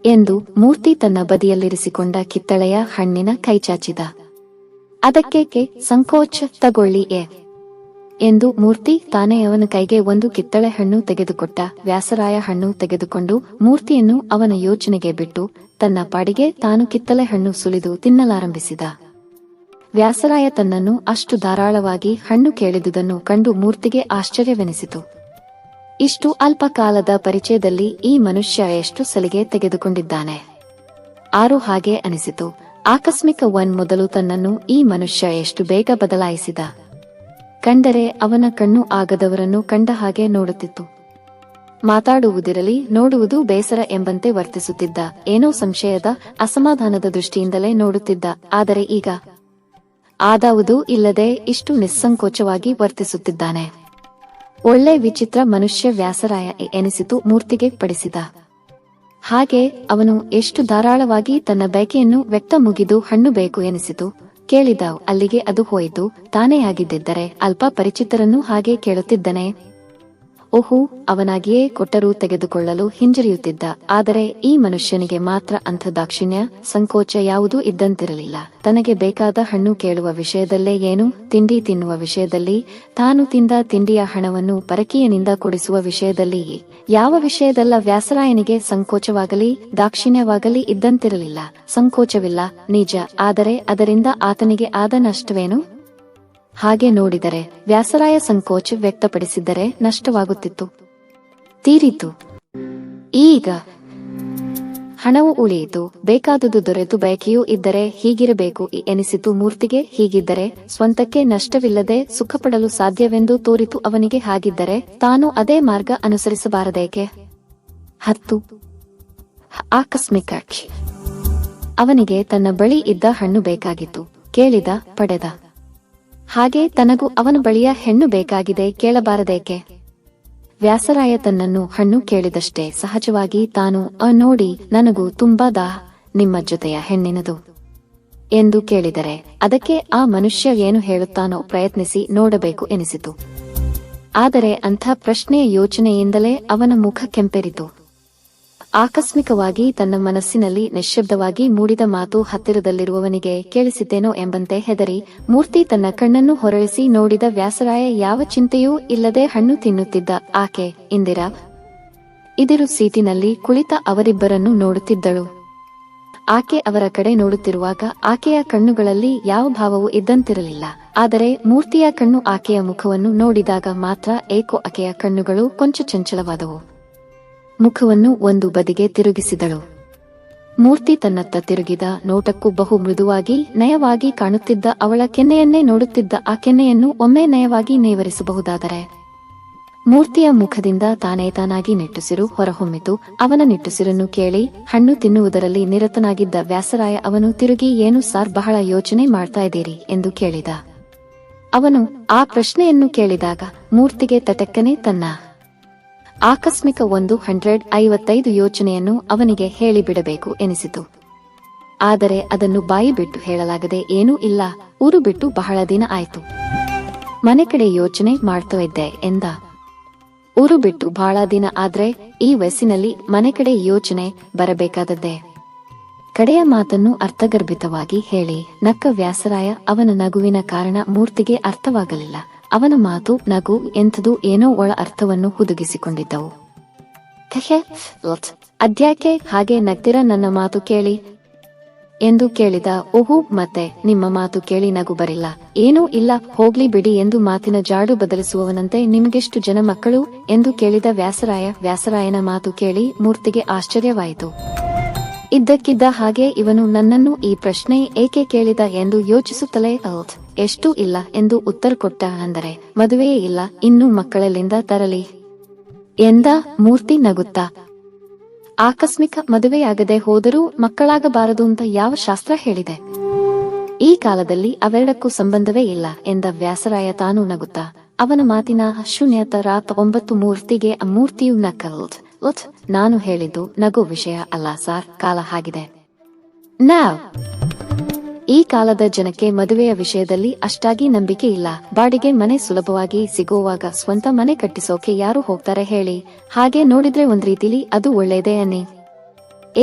ಎಂದು ಮೂರ್ತಿ ತನ್ನ ಬದಿಯಲ್ಲಿರಿಸಿಕೊಂಡ ಕಿತ್ತಳೆಯ ಹಣ್ಣಿನ ಕೈಚಾಚಿದ. ಅದಕ್ಕೆ ಸಂಕೋಚ, ತಗೊಳ್ಳಿ ಎಂದು ಮೂರ್ತಿ ತಾನೇ ಅವನ ಕೈಗೆ ಒಂದು ಕಿತ್ತಳೆ ಹಣ್ಣು ತೆಗೆದುಕೊಟ್ಟ. ವ್ಯಾಸರಾಯ ಹಣ್ಣು ತೆಗೆದುಕೊಂಡು ಮೂರ್ತಿಯನ್ನು ಅವನ ಯೋಚನೆಗೆ ಬಿಟ್ಟು ತನ್ನ ಪಾಡಿಗೆ ತಾನು ಕಿತ್ತಳೆ ಹಣ್ಣು ಸುಲಿದು ತಿನ್ನಲಾರಂಭಿಸಿದ. ವ್ಯಾಸರಾಯ ತನ್ನನ್ನು ಅಷ್ಟು ಧಾರಾಳವಾಗಿ ಹಣ್ಣು ಕೇಳಿದುದನ್ನು ಕಂಡು ಮೂರ್ತಿಗೆ ಆಶ್ಚರ್ಯವೆನಿಸಿತು. ಇಷ್ಟು ಅಲ್ಪ ಕಾಲದ ಪರಿಚಯದಲ್ಲಿ ಈ ಮನುಷ್ಯ ಎಷ್ಟು ಸಲಿಗೆ ತೆಗೆದುಕೊಂಡಿದ್ದಾನೆ. 6 ಹಾಗೆ ಅನಿಸಿತು. ಆಕಸ್ಮಿಕ ಮೊದಲು ತನ್ನನ್ನು ಈ ಮನುಷ್ಯ ಎಷ್ಟು ಬೇಗ ಬದಲಾಯಿಸಿದ. ಕಂಡರೆ ಅವನ ಕಣ್ಣು ಆಗದವರನ್ನು ಕಂಡ ಹಾಗೆ ನೋಡುತ್ತಿತ್ತು. ಮಾತಾಡುವುದಿರಲಿ, ನೋಡುವುದು ಬೇಸರ ಎಂಬಂತೆ ವರ್ತಿಸುತ್ತಿದ್ದ. ಏನೋ ಸಂಶಯದ, ಅಸಮಾಧಾನದ ದೃಷ್ಟಿಯಿಂದಲೇ ನೋಡುತ್ತಿದ್ದ. ಆದರೆ ಈಗ ಆದಾವುದೂ ಇಲ್ಲದೆ ಇಷ್ಟು ನಿಸ್ಸಂಕೋಚವಾಗಿ ವರ್ತಿಸುತ್ತಿದ್ದಾನೆ. ಒಳ್ಳೆ ವಿಚಿತ್ರ ಮನುಷ್ಯ ವ್ಯಾಸರಾಯ ಎನಿಸಿತು ಮೂರ್ತಿಗೆ ಪಡಿಸಿದ ಹಾಗೆ. ಅವನು ಎಷ್ಟು ಧಾರಾಳವಾಗಿ ತನ್ನ ಬಯಕೆಯನ್ನು ವ್ಯಕ್ತ ಮುಗಿದು ಹಣ್ಣು ಬೇಕು ಎನಿಸಿತು. ಕೇಳಿದ, ಅಲ್ಲಿಗೆ ಅದು ಹೋಯಿತು. ತಾನೇ ಆಗಿದ್ದರೆ ಅಲ್ಪ ಪರಿಚಿತರನ್ನು ಹಾಗೆ ಕೇಳುತ್ತಿದ್ದನೆ. ಓಹು, ಅವನಾಗಿಯೇ ಕೊಟ್ಟರೂ ತೆಗೆದುಕೊಳ್ಳಲು ಹಿಂಜರಿಯುತ್ತಿದ್ದ. ಆದರೆ ಈ ಮನುಷ್ಯನಿಗೆ ಮಾತ್ರ ಅಂಥ ದಾಕ್ಷಿಣ್ಯ, ಸಂಕೋಚ ಯಾವುದೂ ಇದ್ದಂತಿರಲಿಲ್ಲ. ತನಗೆ ಬೇಕಾದ ಹಣ್ಣು ಕೇಳುವ ವಿಷಯದಲ್ಲೇ ಏನು, ತಿಂಡಿ ತಿನ್ನುವ ವಿಷಯದಲ್ಲಿ, ತಾನು ತಿಂದ ತಿಂಡಿಯ ಹಣವನ್ನು ಪರಕೀಯನಿಂದ ಕೊಡಿಸುವ ವಿಷಯದಲ್ಲಿ, ಯಾವ ವಿಷಯದಲ್ಲ ವ್ಯಾಸರಾಯನಿಗೆ ಸಂಕೋಚವಾಗಲಿ ದಾಕ್ಷಿಣ್ಯವಾಗಲಿ ಇದ್ದಂತಿರಲಿಲ್ಲ. ಸಂಕೋಚವಿಲ್ಲ ನಿಜ, ಆದರೆ ಅದರಿಂದ ಆತನಿಗೆ ಆದ ನಷ್ಟವೇನು? ಹಾಗೆ ನೋಡಿದರೆ ವ್ಯಾಸರಾಯ ಸಂಕೋಚ ವ್ಯಕ್ತಪಡಿಸಿದ್ದರೆ ನಷ್ಟವಾಗುತ್ತಿತ್ತು. ತೀರಿತು. ಈಗ ಹಣವು ಉಳಿಯಿತು, ಬೇಕಾದುದು ದೊರೆತು ಬಯಕೆಯೂ ಇದ್ದರೆ ಹೀಗಿರಬೇಕು ಎನಿಸಿತು ಮೂರ್ತಿಗೆ. ಹೀಗಿದ್ದರೆ ಸ್ವಂತಕ್ಕೆ ನಷ್ಟವಿಲ್ಲದೆ ಸುಖಪಡಲು ಸಾಧ್ಯವೆಂದು ತೋರಿತು ಅವನಿಗೆ. ಹಾಗಿದ್ದರೆ ತಾನು ಅದೇ ಮಾರ್ಗ ಅನುಸರಿಸಬಾರದೇಕೆ? 10 ಆಕಸ್ಮಿಕ. ಅವನಿಗೆ ತನ್ನ ಬಳಿ ಇದ್ದ ಹಣ್ಣು ಬೇಕಾಗಿತ್ತು. ಕೇಳಿದ, ಪಡೆದ. ಹಾಗೆ ತನಗೂ ಅವನ ಬಳಿಯ ಹೆಣ್ಣು ಬೇಕಾಗಿದೆ, ಕೇಳಬಾರದೇಕೆ? ವ್ಯಾಸರಾಯ ತನ್ನನ್ನು ಹಣ್ಣು ಕೇಳಿದಷ್ಟೇ ಸಹಜವಾಗಿ ತಾನು ನೋಡಿ, ನನಗೂ ತುಂಬಾ ದಾಹ, ನಿಮ್ಮ ಜೊತೆಯ ಹೆಣ್ಣಿನದು ಎಂದು ಕೇಳಿದರೆ ಅದಕ್ಕೆ ಆ ಮನುಷ್ಯ ಏನು ಹೇಳುತ್ತಾನೋ ಪ್ರಯತ್ನಿಸಿ ನೋಡಬೇಕು ಎನಿಸಿತು. ಆದರೆ ಅಂಥ ಪ್ರಶ್ನೆಯ ಯೋಚನೆಯಿಂದಲೇ ಅವನ ಮುಖ ಕೆಂಪೆರಿತು. ಆಕಸ್ಮಿಕವಾಗಿ ತನ್ನ ಮನಸ್ಸಿನಲ್ಲಿ ನಿಶ್ಶಬ್ದವಾಗಿ ಮೂಡಿದ ಮಾತು ಹತ್ತಿರದಲ್ಲಿರುವವನಿಗೆ ಕೇಳಿಸಿದ್ದೇನೋ ಎಂಬಂತೆ ಹೆದರಿ ಮೂರ್ತಿ ತನ್ನ ಕಣ್ಣನ್ನು ಹೊರಳಿಸಿ ನೋಡಿದ. ವ್ಯಾಸರಾಯ ಯಾವ ಚಿಂತೆಯೂ ಇಲ್ಲದೆ ಹಣ್ಣು ತಿನ್ನುತ್ತಿದ್ದ. ಆಕೆ ಇಂದಿರಾ ಇದಿರು ಸೀಟಿನಲ್ಲಿ ಕುಳಿತ ಅವರಿಬ್ಬರನ್ನು ನೋಡುತ್ತಿದ್ದಳು. ಆಕೆ ಅವರ ಕಡೆ ನೋಡುತ್ತಿರುವಾಗ ಆಕೆಯ ಕಣ್ಣುಗಳಲ್ಲಿ ಯಾವ ಭಾವವೂ ಇದ್ದಂತಿರಲಿಲ್ಲ. ಆದರೆ ಮೂರ್ತಿಯ ಕಣ್ಣು ಆಕೆಯ ಮುಖವನ್ನು ನೋಡಿದಾಗ ಮಾತ್ರ ಏಕೋ ಆಕೆಯ ಕಣ್ಣುಗಳು ಕೊಂಚ ಚಂಚಲವಾದವು. ಮುಖವನ್ನು ಒಂದು ಬದಿಗೆ ತಿರುಗಿಸಿದಳು. ಮೂರ್ತಿ ತನ್ನತ್ತ ತಿರುಗಿದ ನೋಟಕ್ಕೂ ಬಹು ಮೃದುವಾಗಿ ನಯವಾಗಿ ಕಾಣುತ್ತಿದ್ದ ಅವಳ ಕೆನ್ನೆಯನ್ನೇ ನೋಡುತ್ತಿದ್ದ. ಆ ಕೆನ್ನೆಯನ್ನು ಒಮ್ಮೆ ನಯವಾಗಿ ನೇವರಿಸಬಹುದಾದರೆ. ಮೂರ್ತಿಯ ಮುಖದಿಂದ ತಾನಾಗಿ ನಿಟ್ಟುಸಿರು ಹೊರಹೊಮ್ಮಿತು. ಅವನ ನಿಟ್ಟುಸಿರನ್ನು ಕೇಳಿ ಹಣ್ಣು ತಿನ್ನುವುದರಲ್ಲಿ ನಿರತನಾಗಿದ್ದ ವ್ಯಾಸರಾಯ ಅವನು ತಿರುಗಿ, ಏನು ಸಾರ್, ಬಹಳ ಯೋಚನೆ ಮಾಡ್ತಾ ಇದ್ದೀರಿ ಎಂದು ಕೇಳಿದ. ಅವನು ಆ ಪ್ರಶ್ನೆಯನ್ನು ಕೇಳಿದಾಗ ಮೂರ್ತಿಗೆ ತಟಕ್ಕನೆ ತನ್ನ ಆಕಸ್ಮಿಕ 155 ಯೋಚನೆಯನ್ನು ಅವನಿಗೆ ಹೇಳಿಬಿಡಬೇಕು ಎನಿಸಿತು. ಆದರೆ ಅದನ್ನು ಬಾಯಿ ಬಿಟ್ಟು ಹೇಳಲಾಗದೆ ಏನೂ ಇಲ್ಲ, ಊರು ಬಿಟ್ಟು ಬಹಳ ದಿನ ಆಯ್ತು, ಮನೆ ಕಡೆ ಯೋಚನೆ ಮಾಡ್ತಾ ಇದ್ದೆ ಎಂದ. ಊರು ಬಿಟ್ಟು ಬಹಳ ದಿನ ಆದ್ರೆ ಈ ವಯಸ್ಸಿನಲ್ಲಿ ಮನೆ ಕಡೆ ಯೋಚನೆ ಬರಬೇಕಾದದ್ದೇ. ಕಡೆಯ ಮಾತನ್ನು ಅರ್ಥಗರ್ಭಿತವಾಗಿ ಹೇಳಿ ನಕ್ಕ ವ್ಯಾಸರಾಯ. ಅವನ ನಗುವಿನ ಕಾರಣ ಮೂರ್ತಿಗೆ ಅರ್ಥವಾಗಲಿಲ್ಲ. ಅವನ ಮಾತು, ನಗು ಎಂಥದು ಏನೋ ಒಳ ಅರ್ಥವನ್ನು ಹುದುಗಿಸಿಕೊಂಡಿದ್ದವು. ಅದ್ಯಾಕೆ ಹಾಗೆ ನಗ್ತಿರ, ನನ್ನ ಮಾತು ಕೇಳಿ ಎಂದು ಕೇಳಿದ. ಓಹು, ಮತ್ತೆ ನಿಮ್ಮ ಮಾತು ಕೇಳಿ ನಗು ಬರಿಲ್ಲ? ಏನೂ ಇಲ್ಲ, ಹೋಗ್ಲಿ ಬಿಡಿ ಎಂದು ಮಾತಿನ ಜಾಡು ಬದಲಿಸುವವನಂತೆ ನಿಮಗೆಷ್ಟು ಜನ ಮಕ್ಕಳು ಎಂದು ಕೇಳಿದ ವ್ಯಾಸರಾಯ. ವ್ಯಾಸರಾಯನ ಮಾತು ಕೇಳಿ ಮೂರ್ತಿಗೆ ಆಶ್ಚರ್ಯವಾಯಿತು. ಇದ್ದಕ್ಕಿದ್ದ ಹಾಗೆ ಇವನು ನನ್ನನ್ನು ಈ ಪ್ರಶ್ನೆ ಏಕೆ ಕೇಳಿದ ಎಂದು ಯೋಚಿಸುತ್ತಲೇ ಎಷ್ಟು ಇಲ್ಲ ಎಂದು ಉತ್ತರ ಕೊಟ್ಟ. ಅಂದರೆ ಮದುವೆಯೇ ಇಲ್ಲ, ಇನ್ನೂ ಮಕ್ಕಳೆಲ್ಲಿಂದ ತರಲಿ ಎಂದ ಮೂರ್ತಿ ನಗುತ್ತಾ. ಆಕಸ್ಮಿಕ ಮದುವೆಯಾಗದೆ ಹೋದರೂ ಮಕ್ಕಳಾಗಬಾರದು ಅಂತ ಯಾವ ಶಾಸ್ತ್ರ ಹೇಳಿದೆ? ಈ ಕಾಲದಲ್ಲಿ ಅವೆರಡಕ್ಕೂ ಸಂಬಂಧವೇ ಇಲ್ಲ ಎಂದ ವ್ಯಾಸರಾಯ ತಾನು ನಗುತ್ತಾ. ಅವನ ಮಾತಿನ ಶೂನ್ಯತ ರಾತ್ 9 ಮೂರ್ತಿಗೆ ಆ ಮೂರ್ತಿಯು ನಕ್ಕಲ್ತ್. ನಾನು ಹೇಳಿದ್ದು ನಗು ವಿಷಯ ಅಲ್ಲ ಸಾರ್, ಕಾಲ ಹಾಗಿದೆ. ಈ ಕಾಲದ ಜನಕ್ಕೆ ಮದುವೆಯ ವಿಷಯದಲ್ಲಿ ಅಷ್ಟಾಗಿ ನಂಬಿಕೆ ಇಲ್ಲ. ಬಾಡಿಗೆ ಮನೆ ಸುಲಭವಾಗಿ ಸಿಗುವಾಗ ಸ್ವಂತ ಮನೆ ಕಟ್ಟಿಸೋಕೆ ಯಾರು ಹೋಗ್ತಾರೆ ಹೇಳಿ? ಹಾಗೆ ನೋಡಿದ್ರೆ ಒಂದ್ ರೀತಿಲಿ ಅದು ಒಳ್ಳೇದೇ ಅನ್ನಿ.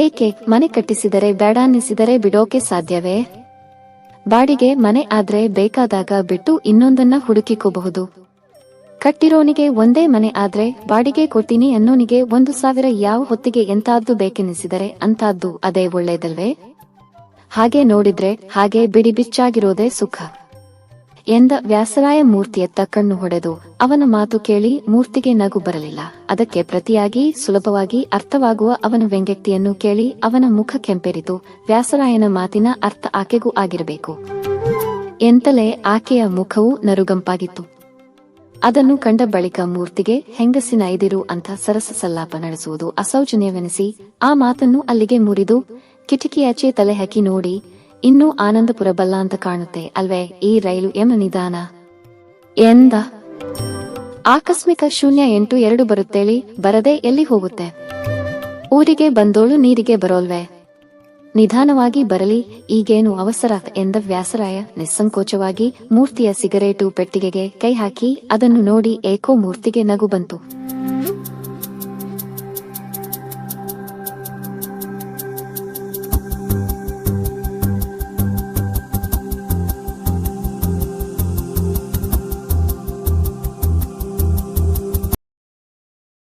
ಏಕೆ, ಮನೆ ಕಟ್ಟಿಸಿದರೆ ಬೇಡ ಅನ್ನಿಸಿದರೆ ಬಿಡೋಕೆ ಸಾಧ್ಯವೇ? ಬಾಡಿಗೆ ಮನೆ ಆದ್ರೆ ಬೇಕಾದಾಗ ಬಿಟ್ಟು ಇನ್ನೊಂದನ್ನ ಹುಡುಕಿಕೋಬಹುದು. ಕಟ್ಟಿರೋನಿಗೆ ಒಂದೇ ಮನೆ ಆದ್ರೆ ಬಾಡಿಗೆ ಕೊಡ್ತೀನಿ ಅನ್ನೋನಿಗೆ 1,000 ಯಾವ ಹೊತ್ತಿಗೆ ಎಂತಾದ್ದು ಬೇಕೆನ್ನಿಸಿದರೆ ಅಂತಾದ್ದು ಅದೇ ಒಳ್ಳೇದಲ್ವೇ? ಹಾಗೆ ನೋಡಿದ್ರೆ ಹಾಗೆ ಬಿಡಿ ಬಿಚ್ಚಾಗಿರೋದೇ ಸುಖ ಎಂದ ವ್ಯಾಸರಾಯ ಮೂರ್ತಿಯತ್ತ ಕಣ್ಣು ಹೊಡೆದು. ಅವನ ಮಾತು ಕೇಳಿ ಮೂರ್ತಿಗೆ ನಗು ಬರಲಿಲ್ಲ. ಅದಕ್ಕೆ ಪ್ರತಿಯಾಗಿ ಸುಲಭವಾಗಿ ಅರ್ಥವಾಗುವ ಅವನ ವ್ಯಂಗ್ಯಕ್ತಿಯನ್ನು ಕೇಳಿ ಅವನ ಮುಖ ಕೆಂಪೆರಿತು. ವ್ಯಾಸರಾಯನ ಮಾತಿನ ಅರ್ಥ ಆಕೆಗೂ ಆಗಿರಬೇಕು ಎಂತಲೇ ಆಕೆಯ ಮುಖವು ನರುಗಂಪಾಗಿತ್ತು. ಅದನ್ನು ಕಂಡ ಬಳಿಕ ಮೂರ್ತಿಗೆ ಹೆಂಗಸಿನ ಇದಿರು ಅಂತ ಸರಸ ಸಲ್ಲಾಪ ನಡೆಸುವುದು ಅಸೌಜನ್ಯವೆನಿಸಿ ಆ ಮಾತನ್ನು ಅಲ್ಲಿಗೆ ಮುರಿದು ಕಿಟಕಿಯಾಚೆ ತಲೆ ಹಾಕಿ ನೋಡಿ, ಇನ್ನೂ ಆನಂದಪುರ ಬಲ್ಲ ಅಂತ ಕಾಣುತ್ತೆ ಅಲ್ವೇ, ಈ ರೈಲು ನಿಧಾನ ಎಂದ. ಆಕಸ್ಮಿಕ 08 ಬರುತ್ತೇಳಿ, ಬರದೆ ಎಲ್ಲಿ ಹೋಗುತ್ತೆ? ಊರಿಗೆ ಬಂದೋಳು ನೀರಿಗೆ ಬರೋಲ್ವೇ? ನಿಧಾನವಾಗಿ ಬರಲಿ, ಈಗೇನು ಅವಸರ ಎಂದ ವ್ಯಾಸರಾಯ ನಿಸ್ಸಂಕೋಚವಾಗಿ ಮೂರ್ತಿಯ ಸಿಗರೇಟು ಪೆಟ್ಟಿಗೆಗೆ ಕೈ ಹಾಕಿ ಅದನ್ನು ನೋಡಿ ಏಕೋ ಮೂರ್ತಿಗೆ ನಗು ಬಂತು.